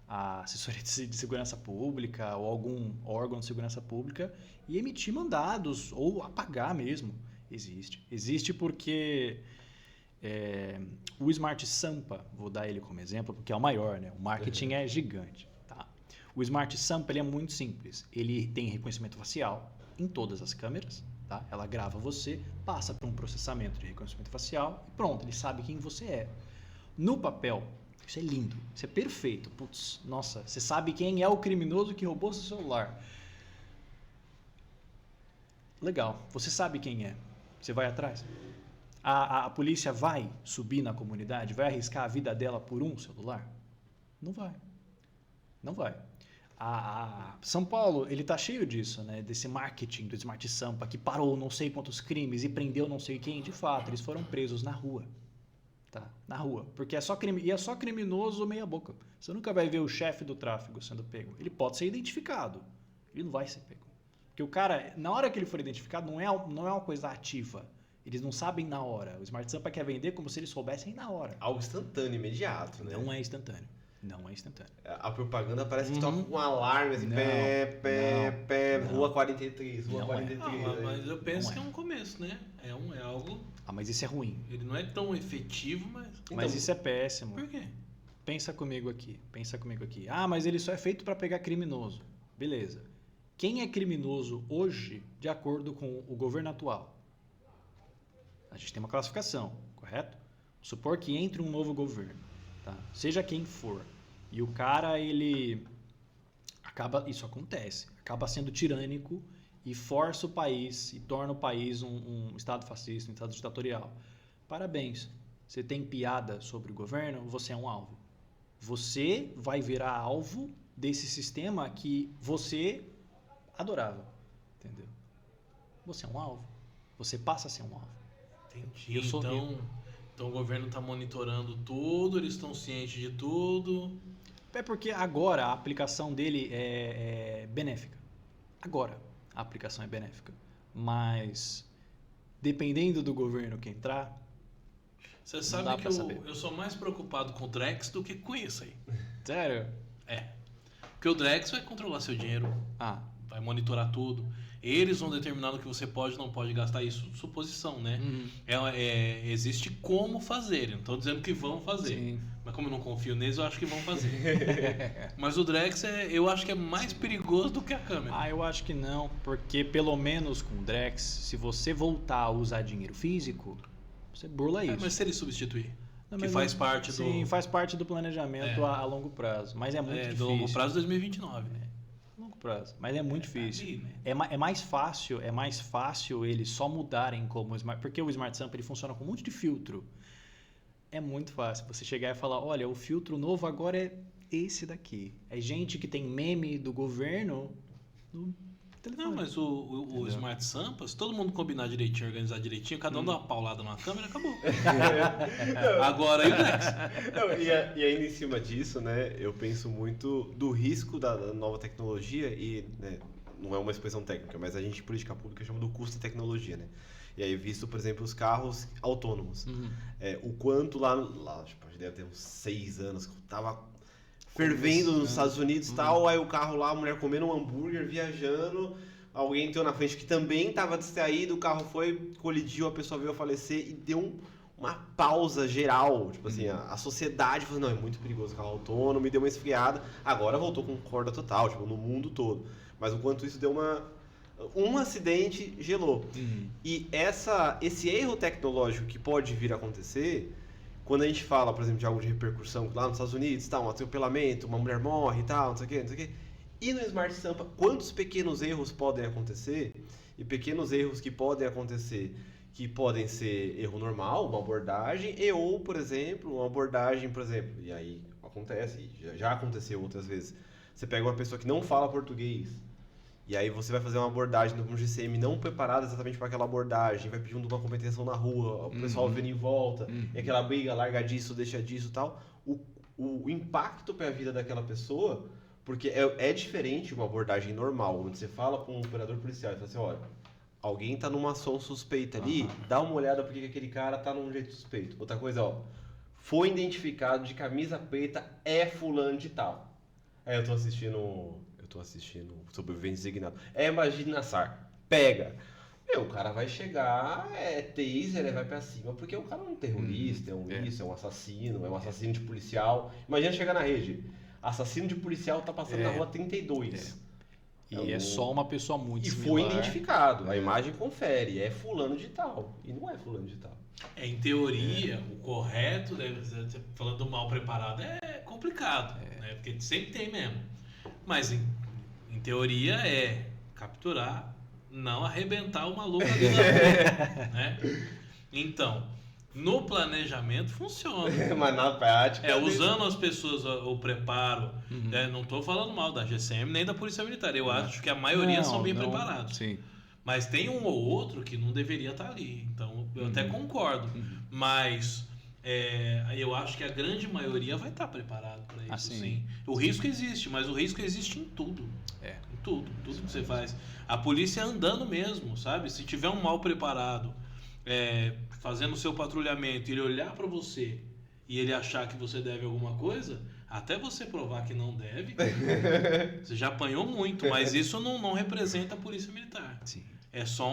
a assessoria de segurança pública ou algum órgão de segurança pública e emitir mandados ou apagar mesmo. Existe porque... o Smart Sampa, vou dar ele como exemplo, porque é o maior, né? O marketing é gigante. Tá? O Smart Sampa ele é muito simples. Ele tem reconhecimento facial em todas as câmeras. Tá? Ela grava você, passa por um processamento de reconhecimento facial e pronto, ele sabe quem você é. No papel, isso é lindo, isso é perfeito. Putz, nossa, você sabe quem é o criminoso que roubou seu celular. Legal, você sabe quem é. Você vai atrás. A polícia vai subir na comunidade? Vai arriscar a vida dela por um celular? Não vai. São Paulo, ele tá cheio disso, né? Desse marketing do Smart Sampa, que parou não sei quantos crimes e prendeu não sei quem. De fato, eles foram presos na rua. Tá? Na rua. Porque é só criminoso meia boca. Você nunca vai ver o chefe do tráfego sendo pego. Ele pode ser identificado. Ele não vai ser pego. Porque o cara, na hora que ele for identificado, não é uma coisa ativa. Eles não sabem na hora. O Smart Sampa quer vender como se eles soubessem na hora. Algo instantâneo, imediato, né? Não é instantâneo. A propaganda parece que toca um alarme, assim, Rua 43, Rua 43. Mas eu penso que é um começo, né? É algo... mas isso é ruim. Ele não é tão efetivo, mas... Mas isso é péssimo. Por quê? Pensa comigo aqui. Mas ele só é feito para pegar criminoso. Beleza. Quem é criminoso hoje, de acordo com o governo atual? A gente tem uma classificação, correto? Supor que entre um novo governo, tá? Seja quem for, e o cara, isso acontece, acaba sendo tirânico e força o país e torna o país um estado fascista, um estado ditatorial. Parabéns, você tem piada sobre o governo, você é um alvo. Você vai virar alvo desse sistema que você adorava, entendeu? Você é um alvo, você passa a ser um alvo. Entendi. Então o governo está monitorando tudo, eles estão cientes de tudo. É porque agora a aplicação dele é benéfica. Agora a aplicação é benéfica. Mas dependendo do governo que entrar, você sabe que eu sou mais preocupado com o Drex do que com isso aí. Sério? Porque o Drex vai controlar seu dinheiro, vai monitorar tudo. Eles vão determinar o que você pode e não pode gastar. Isso, suposição, né? Existe como fazer. Não estou dizendo que vão fazer. Sim. Mas como eu não confio neles, eu acho que vão fazer. Mas o Drex, eu acho que é mais perigoso do que a câmera. Eu acho que não. Porque pelo menos com o Drex, se você voltar a usar dinheiro físico, você burla isso. Mas se ele substituir? Faz parte do... Sim, faz parte do planejamento a longo prazo. Mas é muito difícil. Do longo prazo 2029. Longo prazo, mas é muito difícil. É mais fácil eles só mudarem como Smart, porque o Smart Sampa ele funciona com um monte de filtro. É muito fácil você chegar e falar, olha, o filtro novo agora é esse daqui. É gente que tem meme do governo, telefone. Não, mas o Smart Sampa, se todo mundo combinar direitinho, organizar direitinho, cada um dá uma paulada numa câmera, acabou. Agora, e o Nex? Não, e ainda em cima disso, né, eu penso muito do risco da nova tecnologia e, né, não é uma expressão técnica, mas a gente, em política pública, chama do custo de tecnologia, né? E aí, visto, por exemplo, os carros autônomos. O quanto lá tipo, deve ter uns 6 anos, que tava fervendo nos Estados Unidos e tal, aí o carro lá, a mulher comendo um hambúrguer, viajando, alguém entrou na frente que também tava distraído, o carro foi, colidiu, a pessoa veio a falecer e deu uma pausa geral. Tipo assim, a sociedade falou, não, é muito perigoso o carro autônomo, e deu uma esfriada. Agora voltou com corda total, tipo, no mundo todo. Mas o quanto isso deu um acidente gelou. E esse erro tecnológico que pode vir a acontecer, quando a gente fala, por exemplo, de algo de repercussão, lá nos Estados Unidos, um atropelamento, uma mulher morre e tal, não sei o quê. E no Smart Sampa, quantos pequenos erros podem acontecer? E pequenos erros que podem acontecer, que podem ser erro normal, uma abordagem, ou, por exemplo, uma abordagem, por exemplo, e aí acontece, já aconteceu outras vezes, você pega uma pessoa que não fala português, e aí você vai fazer uma abordagem no GCM não preparada exatamente para aquela abordagem, vai pedindo uma compreensão na rua, o pessoal vendo em volta, e aquela briga, larga disso, deixa disso e tal. O impacto para a vida daquela pessoa, porque é diferente uma abordagem normal, onde você fala com um operador policial e fala assim, olha, alguém tá numa ação suspeita ali, dá uma olhada porque aquele cara tá num jeito suspeito. Outra coisa, ó, foi identificado de camisa preta, é fulano de tal. Aí eu tô assistindo Sobrevivente Designado. Magina Sar. Pega. O cara vai chegar, taser, vai pra cima, porque o cara é um terrorista, é um assassino, é um assassino de policial. Imagina chegar na rede. Assassino de policial tá passando na rua 32. E é só uma pessoa muito similar. E foi identificado. A imagem confere. É fulano de tal. E não é fulano de tal. Em teoria, o correto, né, falando do mal preparado, é complicado. Né, porque sempre tem mesmo. Mas em teoria é capturar, não arrebentar o maluco ali na rua, né? Então, no planejamento funciona. Mas na prática... usando as pessoas, o preparo, né? Não estou falando mal da GCM nem da Polícia Militar. Eu acho que a maioria são bem preparados. Sim. Mas tem um ou outro que não deveria estar ali. Então, eu até concordo. Mas... eu acho que a grande maioria vai estar preparado para isso, sim. O risco existe, mas o risco existe em tudo. Em tudo que você faz. A polícia andando mesmo, sabe? Se tiver um mal preparado, fazendo o seu patrulhamento, ele olhar para você e ele achar que você deve alguma coisa, até você provar que não deve, você já apanhou muito, mas isso não representa a Polícia Militar. Sim. É só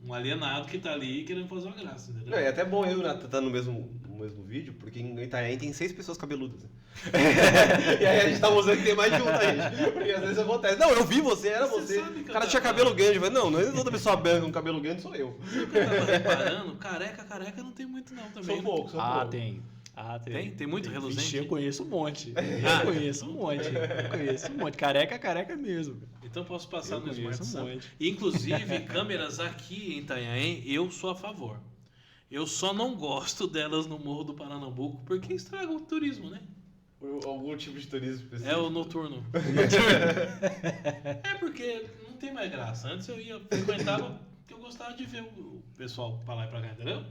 um alienado que tá ali querendo fazer uma graça, entendeu? É até bom eu estar no mesmo vídeo, porque em Itanhaém tem 6 pessoas cabeludas. E aí a gente tá mostrando que tem mais de um, tá, gente? Porque às vezes acontece. Não, eu vi você, era você. O cara tinha cabelo grande, mas não é toda pessoa branca com cabelo grande, sou eu. Eu tava reparando, careca não tem muito não também. São poucos. Tem muito reluzente? Vixe, eu conheço um monte. Eu conheço um monte. Careca mesmo. Então posso passar no Smart Sampa. Inclusive, câmeras aqui em Itanhaém, eu sou a favor. Eu só não gosto delas no Morro do Paranambuco porque estragam o turismo, né? Algum tipo de turismo específico. É o noturno. Porque não tem mais graça. Antes eu frequentava, eu gostava de ver o pessoal pra lá e pra cá, entendeu?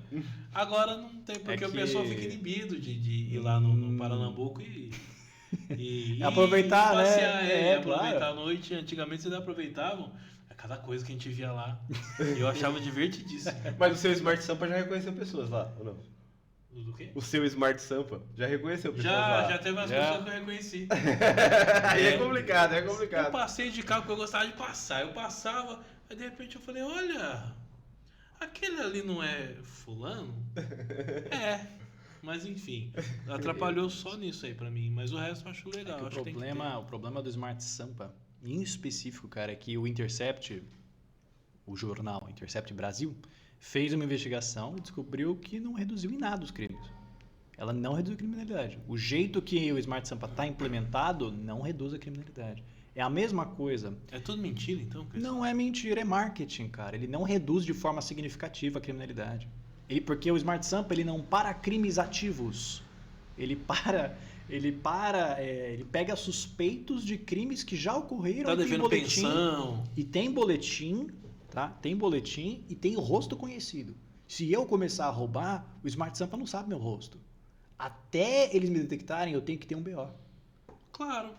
Agora não tem, porque o pessoal fica inibido de ir lá no Paranambuco e aproveitar, passear, né? Aproveitar claro. a noite. Antigamente vocês aproveitavam. Cada coisa que a gente via lá, eu achava divertidíssimo. Mas o seu Smart Sampa já reconheceu pessoas lá, ou não? Do quê? O seu Smart Sampa já reconheceu pessoas lá? Já teve umas pessoas que eu reconheci. Aí é complicado. Eu passei de carro que eu gostava de passar. Eu passava, aí de repente eu falei, olha, aquele ali não é fulano? Mas enfim, atrapalhou só nisso aí pra mim. Mas o resto eu acho legal. O problema do Smart Sampa, em específico, cara, é que o Intercept, o jornal Intercept Brasil, fez uma investigação e descobriu que não reduziu em nada os crimes. Ela não reduziu a criminalidade. O jeito que o Smart Sampa está implementado não reduz a criminalidade. É a mesma coisa. É tudo mentira, então? Não é mentira, é marketing, cara. Ele não reduz de forma significativa a criminalidade. Porque o Smart Sampa, ele não para crimes ativos. Ele ele pega suspeitos de crimes que já ocorreram. Tá e tem devendo boletim, pensão. E tem boletim, tá? Tem boletim e tem o rosto conhecido. Se eu começar a roubar, o Smart Sampa não sabe meu rosto. Até eles me detectarem, eu tenho que ter um BO. Claro.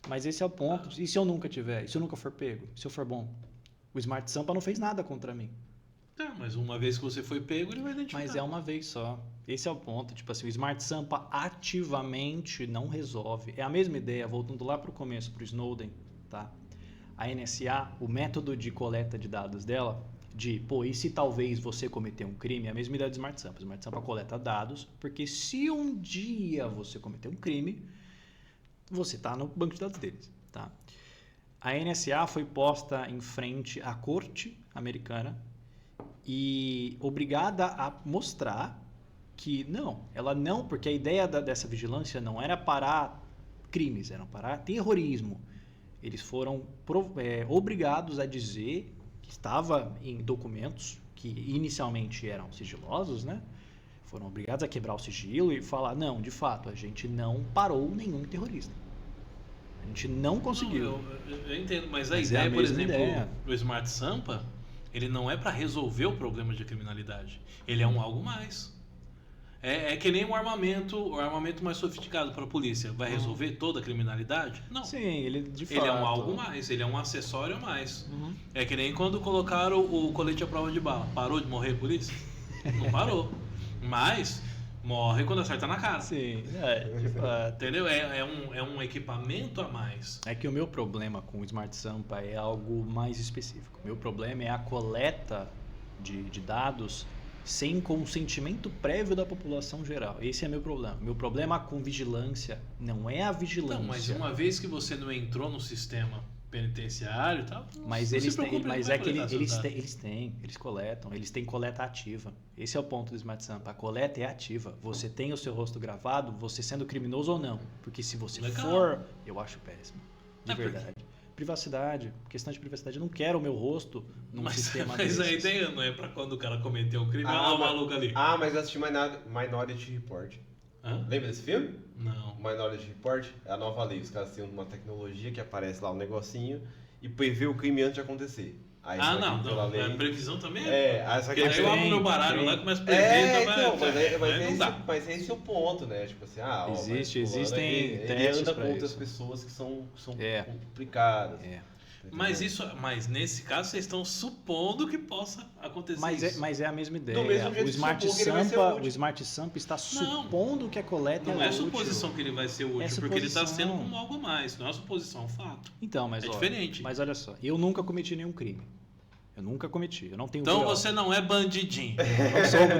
Mas esse é o ponto. E se eu nunca tiver? E se eu nunca for pego? Se eu for bom? O Smart Sampa não fez nada contra mim. Tá, mas uma vez que você foi pego, ele vai identificar. Mas é uma vez só. Esse é o ponto. Tipo assim, o Smart Sampa ativamente não resolve. É a mesma ideia, voltando lá para o começo, para o Snowden, tá? A NSA, o método de coleta de dados dela, e se talvez você cometer um crime, é a mesma ideia do Smart Sampa. O Smart Sampa coleta dados, porque se um dia você cometer um crime, você está no banco de dados deles, tá? A NSA foi posta em frente à corte americana e obrigada a mostrar que porque a ideia dessa vigilância não era parar crimes, era parar terrorismo. Eles foram obrigados a dizer que estava em documentos que inicialmente eram sigilosos, né? Foram obrigados a quebrar o sigilo e falar, não, de fato, a gente não parou nenhum terrorista. A gente não conseguiu. Eu entendo, mas a Mas ideia, é a por mesma exemplo, ideia. do Smart Sampa, ele não é para resolver o problema de criminalidade. Ele é algo mais. É que nem o armamento mais sofisticado para a polícia. Vai resolver toda a criminalidade? Não. Sim, ele de fato. Ele é algo mais, ele é um acessório a mais. Uhum. É que nem quando colocaram o colete à prova de bala. Parou de morrer a polícia? Não parou. Mas morre quando acerta na cara. Sim, de fato. Entendeu? É um equipamento a mais. É que o meu problema com o Smart Sampa é algo mais específico. O meu problema é a coleta de dados sem consentimento prévio da população geral. Esse é meu problema. Meu problema com vigilância não é a vigilância. Não, mas uma vez que você não entrou no sistema penitenciário e tal, mas não eles se preocupe, têm, mas não vai é que coletar seus dados. eles coletam, eles têm coleta ativa. Esse é o ponto do Smart Sampa. A coleta é ativa. Você tem o seu rosto gravado, você sendo criminoso ou não. Porque se você Legal. for, eu acho péssimo. De É porque- verdade. Privacidade, questão de privacidade. Eu não quero o meu rosto num Mas, sistema mas aí desses. não é pra quando o cara cometeu um crime, olha lá o maluco ali. Mas eu assisti Minority Report. Hã? Lembra desse filme? Não. Minority Report é a nova lei. Os caras têm uma tecnologia que aparece lá um negocinho e prevê o crime antes de acontecer. Aí Ah, só que não, pela não. lei- A previsão também só Porque que daí eu abro meu baralho lá e começo a prever, então, mas mas esse é o ponto, né? Tipo assim, Existem ele testes anda pra com outras isso. pessoas que são É. complicadas. É. Mas nesse caso vocês estão supondo que possa acontecer isso. Mas é a mesma ideia. Do mesmo jeito O que Smart supor que ele vai ser Sampa, útil. o Smart Sampa está Não. supondo que a coleta Não é é útil. suposição que ele vai ser útil, É porque ele está suposição. sendo como algo a mais. Não é suposição, é um fato. Então, mas É ó, diferente. Mas olha só, eu nunca cometi nenhum crime. Eu nunca cometi. Eu não tenho Então BO. você não é bandidinho.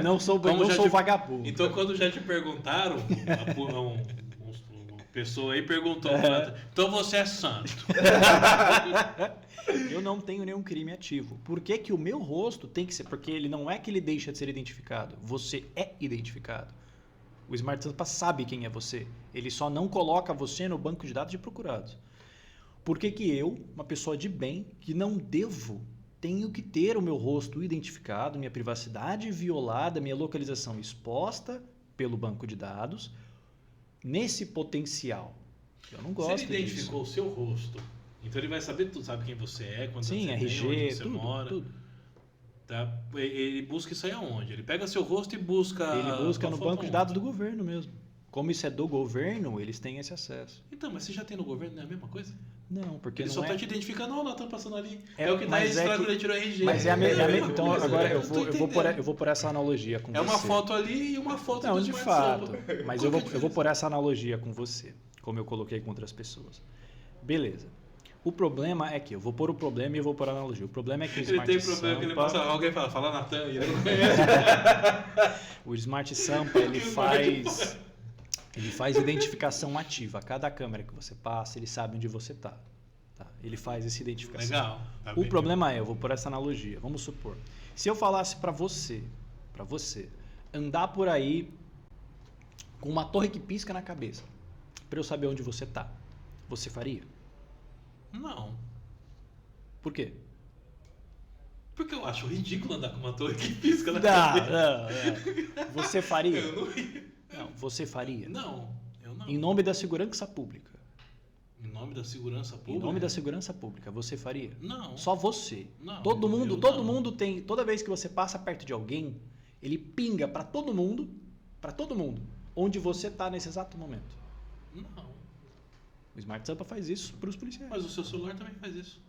não sou Como já te- vagabundo. Então quando já te perguntaram, uma pessoa aí perguntou, então você é santo. Eu não tenho nenhum crime ativo. Por que que o meu rosto tem que ser? Porque ele não é que ele deixa de ser identificado. Você é identificado. O Smart Sampa sabe quem é você. Ele só não coloca você no banco de dados de procurados. Por que que eu, uma pessoa de bem, que não devo, tenho que ter o meu rosto identificado, minha privacidade violada, minha localização exposta pelo banco de dados, nesse potencial? Eu não gosto Se ele disso. identificou o seu rosto, então ele vai saber tudo, sabe quem você é, quantos anos Sim, você RG, tem, onde você tudo, mora. tudo. Tá? Ele busca isso aí aonde? Ele pega seu rosto e busca. Ele busca a no foto banco de onde? dados do governo mesmo. Como isso é do governo, eles têm esse acesso. Então, mas você já tem no governo, não é a mesma coisa? Não, porque Ele não só é... tá te identificando, não, tá passando ali. É, É o que tá mas é registrado que- quando ele tirou RG. Mas é a mesma mesma Então, coisa, agora né? eu tô vou entendendo. por essa analogia com É você. uma foto ali e uma foto Não, do de Smart fato. Sampa. Mas Qual eu que é a vou por essa analogia com você, como eu coloquei com outras pessoas. Beleza. O problema é que eu vou pôr o problema e eu vou pôr a analogia. O problema é que o Ele Smart tem problema que ele Sampa, passa alguém fala, fala Natan, e ele não conhece. o Smart Sampa ele faz identificação ativa. Cada câmera que você passa, ele sabe onde você está. Tá? Ele faz essa identificação. Legal. Tá O bem. problema é, eu vou por essa analogia, vamos supor, se eu falasse para você, andar por aí com uma torre que pisca na cabeça, para eu saber onde você tá, você faria? Não. Por quê? Porque eu acho ridículo andar com uma torre que pisca na Não, cabeça. não. Você faria? Eu não ia. Não, você faria? Não, eu não. Em nome da segurança pública. Em nome da segurança pública? Em nome da segurança pública, você faria? Não. Só você. Não. Todo mundo não. tem. Toda vez que você passa perto de alguém, ele pinga para todo mundo, onde você tá nesse exato momento. Não. O Smart Sampa faz isso para os policiais. Mas o seu celular também faz isso.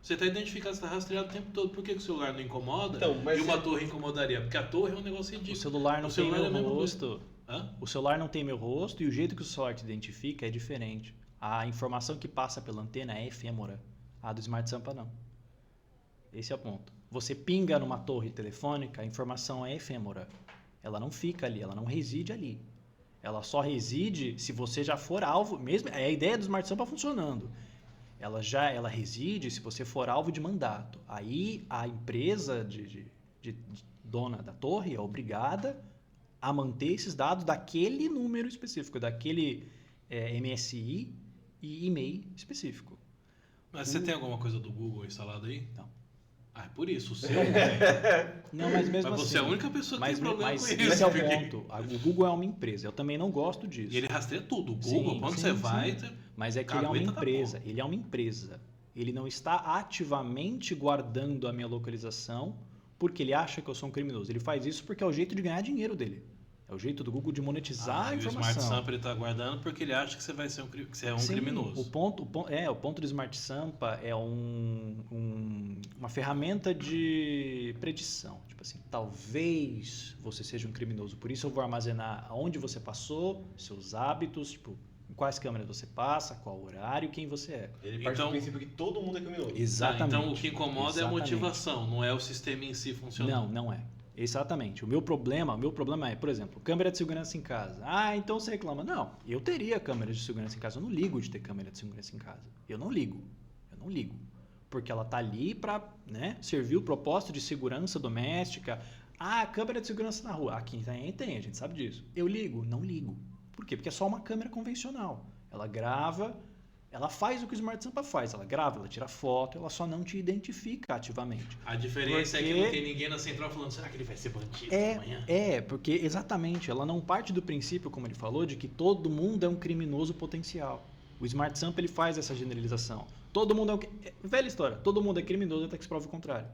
Você está identificado, você está rastreado o tempo todo. Por que o celular não incomoda Então, mas e uma torre incomodaria? Porque a torre é um negócio ridículo. O celular não O tem celular é a meu mesma rosto. Hã? O celular não tem meu rosto e o jeito que o celular te identifica é diferente. A informação que passa pela antena é efêmera. A do Smart Sampa não. Esse é o ponto. Você pinga numa torre telefônica, a informação é efêmera. Ela não fica ali, ela não reside ali. Ela só reside se você já for alvo, mesmo é a ideia do Smart Sampa funcionando. Ela reside se você for alvo de mandato. Aí a empresa de dona da torre é obrigada a manter esses dados daquele número específico, daquele MSI e e-mail específico. Mas você tem alguma coisa do Google instalado aí? Não. Ah, é por isso. O seu. Não, mas mesmo Mas assim. você é a única pessoa que tem problema com isso. Esse é o porque- ponto. O Google é uma empresa. Eu também não gosto disso. E ele rastreia tudo. O Google, Sim, quando sim, você sim. vai. Mas é que ele é uma Cagueta tá empresa. bom. Ele é uma empresa. Ele não está ativamente guardando a minha localização porque ele acha que eu sou um criminoso. Ele faz isso porque é o jeito de ganhar dinheiro dele. É o jeito do Google de monetizar a E o informação. Smart Sampa ele tá guardando porque ele acha que você vai ser que você é um Sim, criminoso. O ponto do Smart Sampa é uma ferramenta de predição. Tipo assim, talvez você seja um criminoso. Por isso eu vou armazenar aonde você passou, seus hábitos, tipo, em quais câmeras você passa, qual horário, quem você é. Ele parte Então- do princípio que todo mundo é criminoso. Exatamente. Então o que incomoda é a Exatamente. motivação, não é o sistema em si funcionando. Não é. Exatamente. O meu problema é, por exemplo, câmera de segurança em casa. Ah, então você reclama. Não, eu teria câmera de segurança em casa. Eu não ligo de ter câmera de segurança em casa. Eu não ligo. Porque ela tá ali para, né, servir o propósito de segurança doméstica. Ah, câmera de segurança na rua. Aqui também tem, a gente sabe disso. Eu ligo? Não ligo. Por quê? Porque é só uma câmera convencional. Ela grava, ela faz o que o Smart Sampa faz. Ela grava, ela tira foto, ela só não te identifica ativamente. A diferença é que Porque- não tem ninguém na central falando, será que ele vai ser bandido amanhã? Porque exatamente, ela não parte do princípio, como ele falou, de que todo mundo é um criminoso potencial. O Smart Sampa ele faz essa generalização. Todo mundo velha história, todo mundo é criminoso até que se prove o contrário.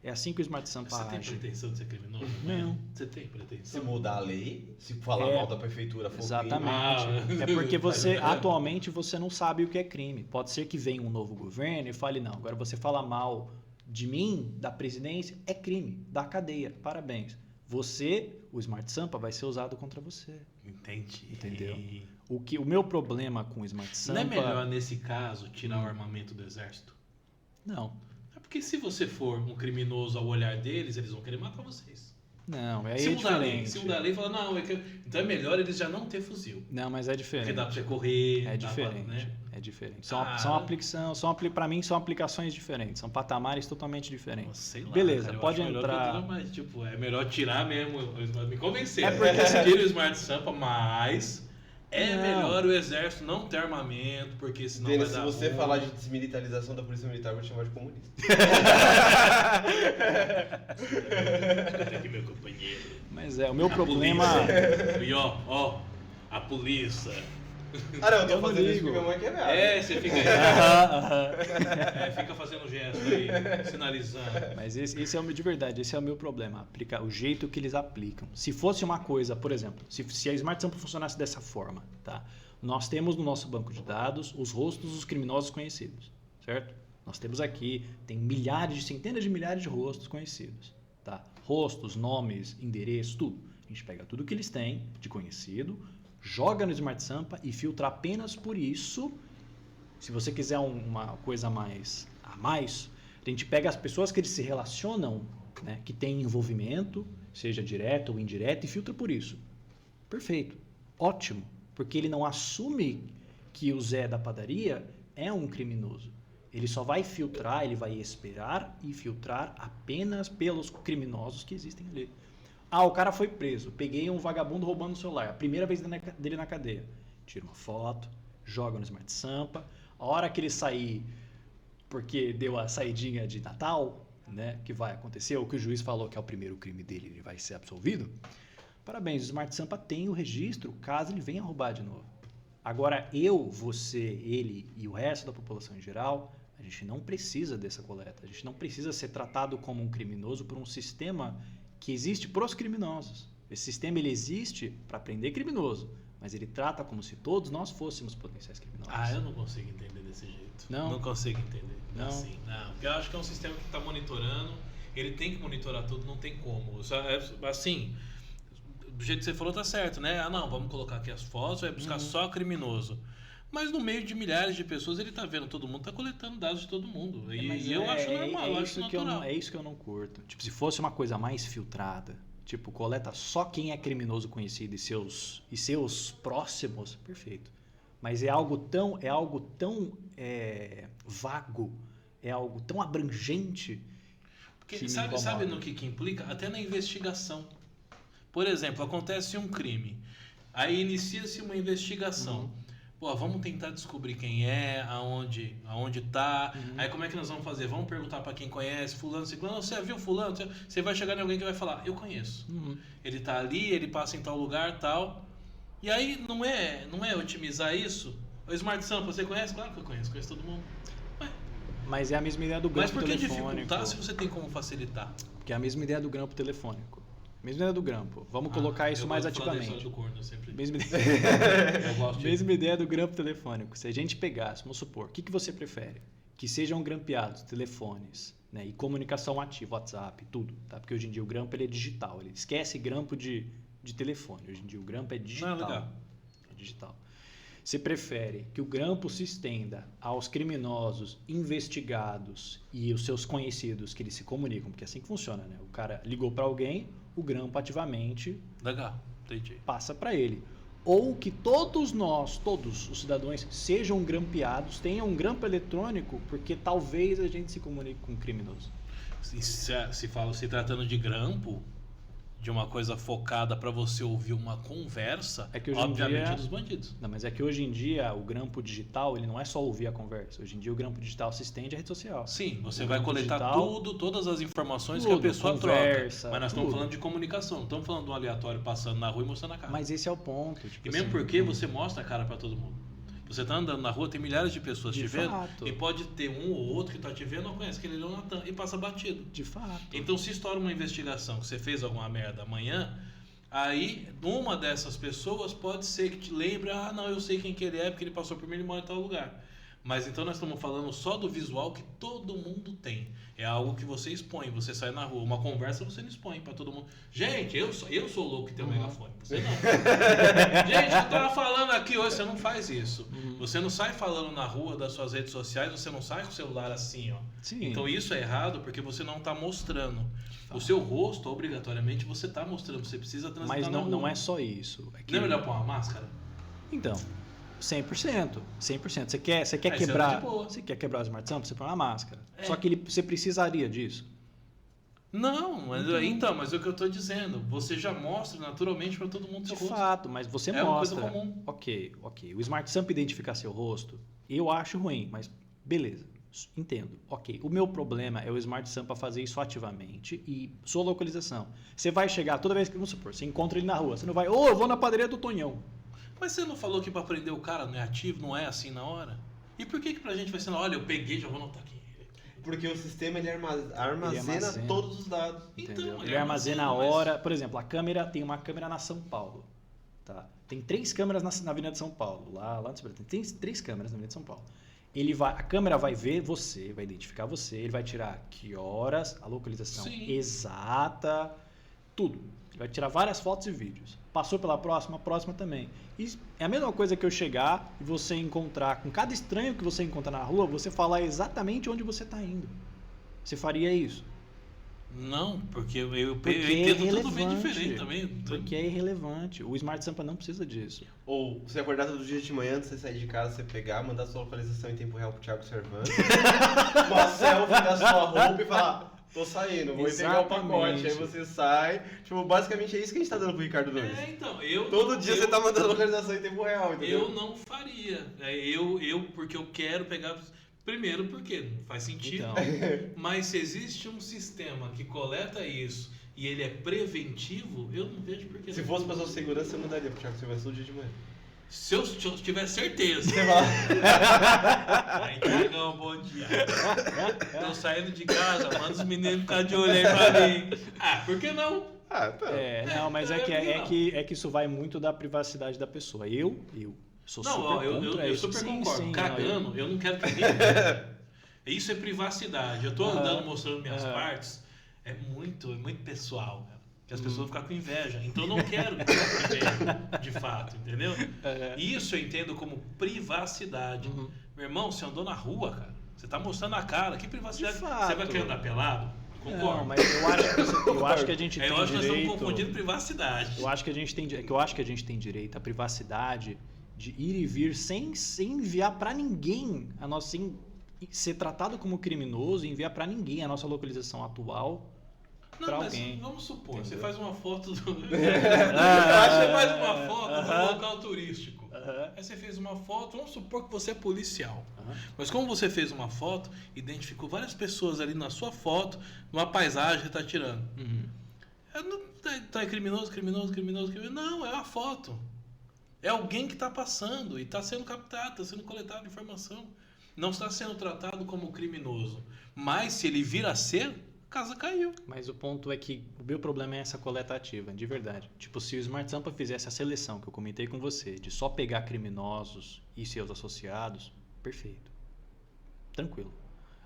É assim que o Smart Sampa Você tem age. pretensão de ser criminoso? Não. Você tem Se pretensão? mudar a lei, se falar É, mal da prefeitura for Exatamente. Ah. É porque atualmente você não sabe o que é crime. Pode ser que venha um novo governo e fale, não, agora você fala mal de mim, da presidência, é crime, da cadeia. Parabéns. O Smart Sampa vai ser usado contra você. Entendi. Entendeu? O meu problema com o Smart Sampa... Não é melhor, nesse caso, tirar o armamento do exército? Não. É porque se você for um criminoso ao olhar deles, eles vão querer matar vocês. Não, aí Se é mudar a lei, diferente. se mudar a lei, fala, não, então é melhor eles já não ter fuzil. Não, mas é Porque diferente. dá pra você correr, É dá diferente. pra, né? É diferente. Para mim, são aplicações diferentes. São patamares totalmente diferentes. Nossa, sei lá, Beleza, cara, eu pode acho melhor entrar. que eu diga, mas, tipo, é melhor tirar mesmo, me convencer. É porque se tira o Smart Sampa, mas é Não. melhor o exército não ter armamento, porque senão Denis, vai se dar você ruim. falar de desmilitarização da polícia militar, eu vou te chamar de comunista. Escuta aqui, meu companheiro. Mas o meu A problema. polícia. E ó, a polícia. Ah, não, eu tô Eu não fazendo isso ligo. porque minha mãe quer ver. É, você fica aí. Aham, aham. Fica fazendo gesto aí, sinalizando. Mas esse é o meu, de verdade, esse é o meu problema. O jeito que eles aplicam. Se fosse uma coisa, por exemplo, se a Smart Sampa funcionasse dessa forma, tá? Nós temos no nosso banco de dados os rostos dos criminosos conhecidos, certo? Nós temos aqui, tem centenas de milhares de rostos conhecidos, tá? Rostos, nomes, endereços, tudo. A gente pega tudo que eles têm de conhecido, joga no Smart Sampa e filtra apenas por isso. Se você quiser uma coisa a mais, a gente pega as pessoas que eles se relacionam, né, que têm envolvimento, seja direto ou indireto, e filtra por isso. Perfeito. Ótimo. Porque ele não assume que o Zé da padaria é um criminoso. Ele só vai filtrar, ele vai esperar e filtrar apenas pelos criminosos que existem ali. Ah, o cara foi preso. Peguei um vagabundo roubando o celular. A primeira vez dele na cadeia. Tira uma foto, joga no Smart Sampa. A hora que ele sair, porque deu a saidinha de Natal, né, que vai acontecer, ou que o juiz falou que é o primeiro crime dele, ele vai ser absolvido. Parabéns, o Smart Sampa tem o registro caso ele venha roubar de novo. Agora, eu, você, ele e o resto da população em geral, a gente não precisa dessa coleta. A gente não precisa ser tratado como um criminoso por um sistema que existe para os criminosos. Esse sistema ele existe para prender criminoso, mas ele trata como se todos nós fôssemos potenciais criminosos. Eu não consigo entender desse jeito. Não? Não consigo entender. Não? Assim, não. Porque eu acho que é um sistema que está monitorando, ele tem que monitorar tudo, não tem como. Assim, do jeito que você falou tá certo, né? Não, vamos colocar aqui as fotos, vai buscar só criminoso. Mas no meio de milhares de pessoas ele tá vendo todo mundo, tá coletando dados de todo mundo. E eu acho normal, eu acho natural. É isso que eu não curto. Tipo, se fosse uma coisa mais filtrada, tipo, coleta só quem é criminoso conhecido e seus próximos, perfeito. Mas é algo tão vago, é algo tão abrangente. Porque sabe no que implica? Até na investigação. Por exemplo, acontece um crime, aí inicia-se uma investigação. Pô, vamos tentar descobrir quem é, aonde tá. Aí como é que nós vamos fazer? Vamos perguntar pra quem conhece, fulano, ciclano. Você viu fulano? Você vai chegar em alguém que vai falar, eu conheço. Ele tá ali, ele passa em tal lugar, tal. E aí não é otimizar isso? O Smart Sample, você conhece? Claro que eu conheço todo mundo. Mas é a mesma ideia do grampo telefônico. Mas por que telefônico. dificultar se você tem como facilitar? Porque é a mesma ideia do grampo telefônico. Mesma ideia do grampo. Vamos colocar isso mais ativamente. Do corno, sempre. Mesma ideia do grampo telefônico. Se a gente pegasse, vamos supor, o que você prefere? Que sejam grampeados telefones, né, e comunicação ativa, WhatsApp, tudo. Tá? Porque hoje em dia o grampo ele é digital. Ele esquece grampo de telefone. Hoje em dia o grampo é digital. Não, legal. É digital. Você prefere que o grampo se estenda aos criminosos investigados e os seus conhecidos que eles se comunicam, porque é assim que funciona, né? O cara ligou para alguém, o grampo ativamente passa para ele. Ou que todos os cidadãos sejam grampeados, tenham um grampo eletrônico, porque talvez a gente se comunique com um criminoso. Se tratando de grampo, de uma coisa focada para você ouvir uma conversa, é que hoje obviamente em dia, é dos bandidos. Não, mas é que hoje em dia o grampo digital ele não é só ouvir a conversa. Hoje em dia o grampo digital se estende à rede social. Sim, você vai coletar digital, todas as informações que a pessoa conversa, troca. Mas nós estamos falando de comunicação, não estamos falando de um aleatório passando na rua e mostrando a cara. Mas esse é o ponto. Tipo e mesmo porque você mostra a cara para todo mundo. Você tá andando na rua, tem milhares de pessoas te vendo, e pode ter um ou outro que tá te vendo, não conhece aquele é o Natan, e passa batido. De fato. Então, se estoura uma investigação que você fez alguma merda amanhã, aí uma dessas pessoas pode ser que te lembre, não, eu sei quem que ele é, porque ele passou por mim e ele mora em tal lugar. Mas então nós estamos falando só do visual que todo mundo tem. É algo que você expõe, você sai na rua. Uma conversa você não expõe pra todo mundo. Gente, eu sou louco que tem um megafone. Você não. Gente, eu tava falando aqui hoje, você não faz isso. Você não sai falando na rua das suas redes sociais, você não sai com o celular assim, ó. Sim. Então isso é errado porque você não tá mostrando. O seu rosto, obrigatoriamente, você tá mostrando. Você precisa transitar Mas na rua. não é só isso. É que... Não é melhor pôr uma máscara? Então... 100%. Você quer quebrar. Você quer quebrar o Smart Sample, você põe uma máscara. Só que você precisaria disso. Não, mas mas é o que eu estou dizendo. Você já mostra naturalmente para todo mundo seu rosto. De fato, mas você mostra. É uma coisa comum. Ok. O Smart Sample identificar seu rosto, eu acho ruim, mas beleza. Entendo. Ok. O meu problema é o Smart Sample fazer isso ativamente e sua localização. Você vai chegar toda vez que, vamos supor, você encontra ele na rua, você não vai, eu vou na padaria do Tonhão. Mas você não falou que para prender o cara não é ativo, não é assim na hora? E por que pra gente vai ser na hora? Eu peguei, já vou anotar aqui. Porque o sistema ele armazena todos os dados. Entendeu? Ele armazena a hora. Por exemplo, tem uma câmera na São Paulo. Tá? Tem 3 câmeras na Avenida de São Paulo. Lá no Sobradinho. Tem 3 câmeras na Avenida de São Paulo. A câmera vai ver você, vai identificar você, ele vai tirar que horas, a localização exata, tudo. Ele vai tirar várias fotos e vídeos. Passou pela próxima, a próxima também. E é a mesma coisa que eu chegar e você encontrar, com cada estranho que você encontrar na rua, você falar exatamente onde você está indo. Você faria isso? Não, porque eu entendo tudo bem diferente também. Porque é irrelevante. O Smart Sample não precisa disso. Ou você acordar todo dia de manhã, antes de você sair de casa, você pegar, mandar sua localização em tempo real pro Thiago Cervantes, uma selfie da sua roupa e falar... Tô saindo, vou entregar o pacote. Aí você sai. Tipo, basicamente é isso que a gente tá dando pro Ricardo Nunes. Então, todo dia você tá mandando localização em tempo real, entendeu? Eu não faria. Porque eu quero pegar... Primeiro porque não faz sentido. Então. Mas se existe um sistema que coleta isso e ele é preventivo, eu não vejo por que Se fosse pra sua segurança, eu mandaria pro Thiago Silvestre todo dia de manhã. Se eu tiver certeza. Você fala... Aí, Tiagão, bom dia. Tô saindo de casa, manda os meninos ficar de olho aí pra mim. Ah, por que não? Ah, tá. Não, mas é que isso vai muito da privacidade da pessoa. Eu sou Não, super contra eu isso. super Sim, concordo. sim, Cagando, eu não quero que ninguém. Isso é privacidade. Eu tô andando mostrando minhas partes. É muito pessoal, cara. Que as pessoas vão ficar com inveja. Então eu não quero que inveja, de fato, entendeu? Isso eu entendo como privacidade. Meu irmão, você andou na rua, cara. Você tá mostrando a cara. Que privacidade? De fato. Você vai querer andar pelado? Concordo. Não, mas eu acho que a gente tem Eu acho que nós direito... estamos confundindo privacidade. Eu acho que a gente tem direito à privacidade de ir e vir sem enviar pra ninguém a nossa... Sem ser tratado como criminoso e enviar pra ninguém a nossa localização atual pra Não, mas alguém. vamos supor, Entendeu? você faz uma foto do... você faz uma foto do local turístico. Aí você fez uma foto, vamos supor que você é policial. Mas como você fez uma foto, identificou várias pessoas ali na sua foto, numa paisagem que você tá tirando. Tá criminoso? Não, é uma foto. É alguém que está passando e está sendo captado, está sendo coletado informação. Não está sendo tratado como criminoso. Mas se ele vir a ser, a casa caiu. Mas o ponto é que o meu problema é essa coleta ativa, de verdade. Tipo, se o Smart Sampa fizesse a seleção que eu comentei com você, de só pegar criminosos e seus associados, perfeito. Tranquilo.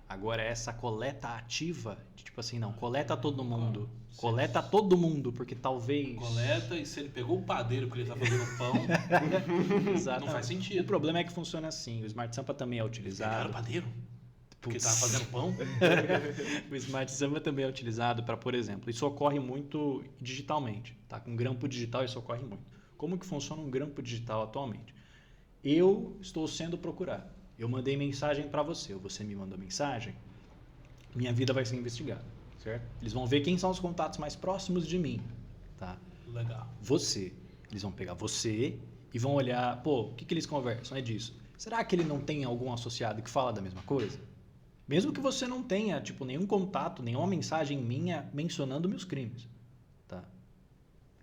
Agora, essa coleta ativa, de tipo assim, não, coleta todo mundo. Coleta todo mundo, porque talvez... Coleta, e se ele pegou o padeiro porque ele está fazendo pão, Exato. não faz sentido. O problema é que funciona assim. O Smart Sampa também é utilizado. Pegaram o padeiro? Porque estava fazendo pão? O Smart Sampa também é utilizado para, por exemplo, isso ocorre muito digitalmente. Tá? Com grampo digital isso ocorre muito. Como que funciona um grampo digital atualmente? Eu estou sendo procurado. Eu mandei mensagem para você, ou você me mandou mensagem, minha vida vai ser investigada, certo? Eles vão ver quem são os contatos mais próximos de mim, tá? Legal. Você. Eles vão pegar você e vão olhar, pô, o que eles conversam? É disso. Será que ele não tem algum associado que fala da mesma coisa? Mesmo que você não tenha, tipo, nenhum contato, nenhuma mensagem minha mencionando meus crimes, tá?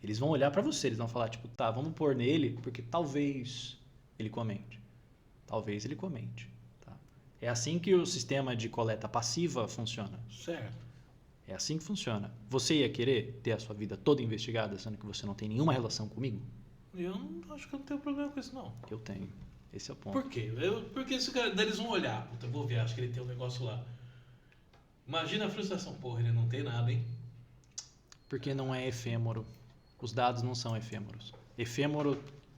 Eles vão olhar para você, eles vão falar, tipo, tá, vamos pôr nele, porque talvez ele comente. Talvez ele comente. Tá? É assim que o sistema de coleta passiva funciona. Certo. É assim que funciona. Você ia querer ter a sua vida toda investigada, sendo que você não tem nenhuma relação comigo? Eu não, acho que eu não tenho problema com isso, não. Eu tenho. Esse é o ponto. Por quê? Porque esse cara, daí eles vão olhar. Puta, eu vou ver, acho que ele tem um negócio lá. Imagina a frustração. Porra, ele não tem nada, hein? Porque não é efêmero. Os dados não são efêmeros. Efêmero,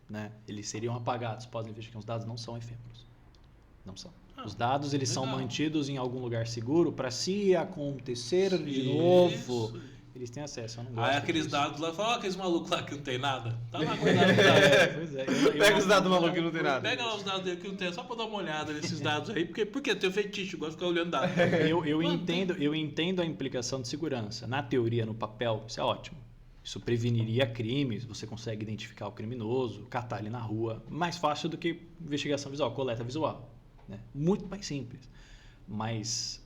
né? Eles seriam apagados pós-investigação. Os dados não são efêmeros. Não são. Os dados, eles são mantidos em algum lugar seguro para se acontecer de novo, eles têm acesso. Eu não gosto Aí aqueles disso. dados lá, fala, aqueles malucos lá que não tem nada. Tá lá guardado os dados. Pois é. Pega os dados do maluco que não tem nada. Pega lá os dados dele que não tem, só pra dar uma olhada nesses dados aí. Porque eu tenho fetiche, eu gosto de ficar olhando dados. Eu entendo a implicação de segurança. Na teoria, no papel, isso é ótimo. Isso preveniria crimes, você consegue identificar o criminoso, catar ele na rua. Mais fácil do que investigação visual, coleta visual. Né? Muito mais simples. Mas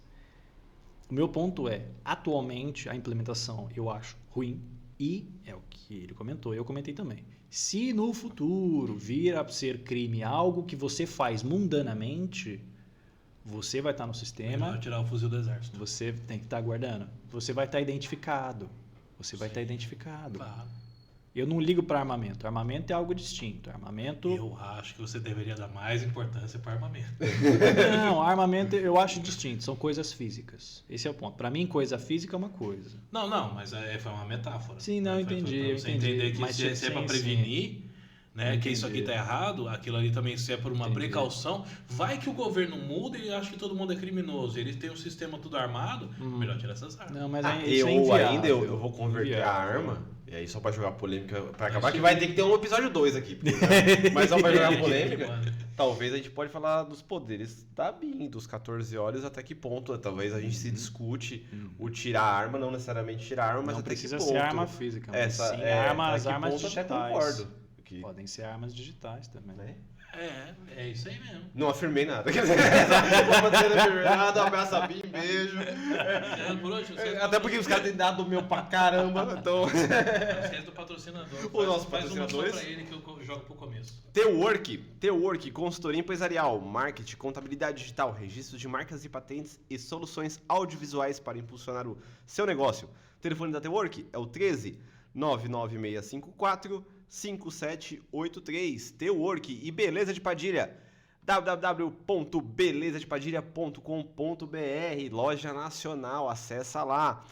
o meu ponto é, atualmente, a implementação eu acho ruim e é o que ele comentou, eu comentei também. Se no futuro vir a ser crime algo que você faz mundanamente, você vai estar no sistema... Melhor tirar o fuzil do exército. Você tem que estar guardando. Você vai estar identificado. Claro. Eu não ligo para armamento. Armamento é algo distinto. Armamento... Eu acho que você deveria dar mais importância para armamento. Não, armamento eu acho distinto. São coisas físicas. Esse é o ponto. Para mim, coisa física é uma coisa. Não, mas foi uma metáfora. Sim, não, entendi. Pra você entender que Mas se é para prevenir, né, Entendi. que isso aqui tá errado, aquilo ali também se é por uma precaução. Vai que o governo muda e acha que todo mundo é criminoso. Eles têm um sistema tudo armado. Melhor tirar essas armas. Não, mas Eu isso é inviável. ainda eu vou converter a arma. E aí, só pra jogar polêmica, pra acabar, que vai ter que ter um episódio 2 aqui. Porque, né? Mas só pra jogar polêmica, talvez a gente pode falar dos poderes da BIM, dos 14 olhos, até que ponto. Talvez a gente se discute o tirar a arma, não necessariamente tirar a arma, mas Não até precisa que ponto. ser arma física, mas sim até armas que ponto digitais. até concordo. Que, Podem ser armas digitais também. né? É isso aí mesmo. Não afirmei nada. Quer dizer, não afirmei nada, abraço a BIM, beijo. Por hoje, Até porque os caras têm dado o meu pra caramba, então... Esquece do patrocinador. O nosso Faz uma só patrocinadores? pra ele que eu jogo pro começo. Tework, consultoria empresarial, marketing, contabilidade digital, registro de marcas e patentes e soluções audiovisuais para impulsionar o seu negócio. O telefone da Tework é o 13 99654 5783. Tework e Beleza de Padilha. www.belezadepadilha.com.br, loja nacional, acessa lá.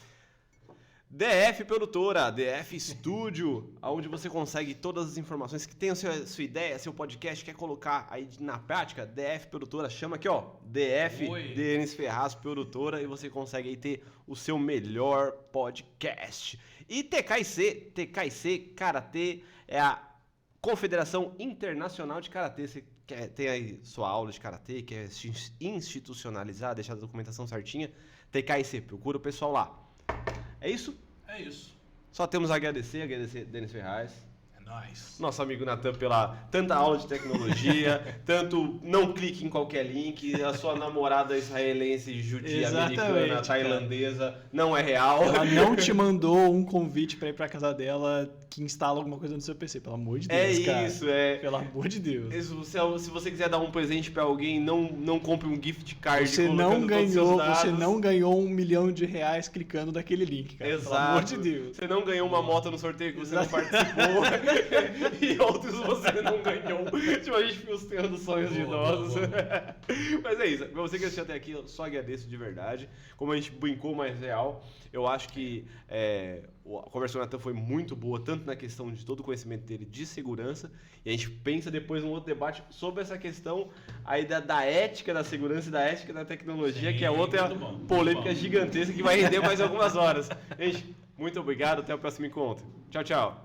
DF Produtora, DF Studio, onde você consegue todas as informações que tem a sua ideia, seu podcast, quer colocar aí na prática, DF Produtora, chama aqui ó, DF Denis Ferraz Produtora e você consegue aí ter o seu melhor podcast. E TKC Karatê é a Confederação Internacional de Karatê. Você tem aí sua aula de Karatê, quer institucionalizar, deixar a documentação certinha, TKC, procura o pessoal lá. É isso? É isso. Só temos a agradecer Denis Ferraz. É nóis. Nosso amigo Natan pela tanta aula de tecnologia, tanto não clique em qualquer link, a sua namorada israelense, judia, americana, tailandesa, cara, não é real. Ela não te mandou um convite pra ir pra casa dela que instala alguma coisa no seu PC, pelo amor de Deus, cara. É isso, é. Pelo amor de Deus. Se você quiser dar um presente pra alguém, não compre um gift card você não ganhou R$1 milhão clicando naquele link, cara. Exato. Pelo amor de Deus. Você não ganhou uma moto no sorteio que você não participou. E outros você não ganhou. Tipo, a gente frustrando sonhos de idosos. Mas é isso. Pra você que assistiu até aqui, eu só agradeço de verdade. Como a gente brincou mais real, eu acho que a conversa com o Natan foi muito boa, tanto na questão de todo o conhecimento dele de segurança, e a gente pensa depois num outro debate sobre essa questão aí da ética da segurança e da ética da tecnologia. Sim, que é outra polêmica gigantesca que vai render mais algumas horas. Gente, muito obrigado, até o próximo encontro. Tchau, tchau.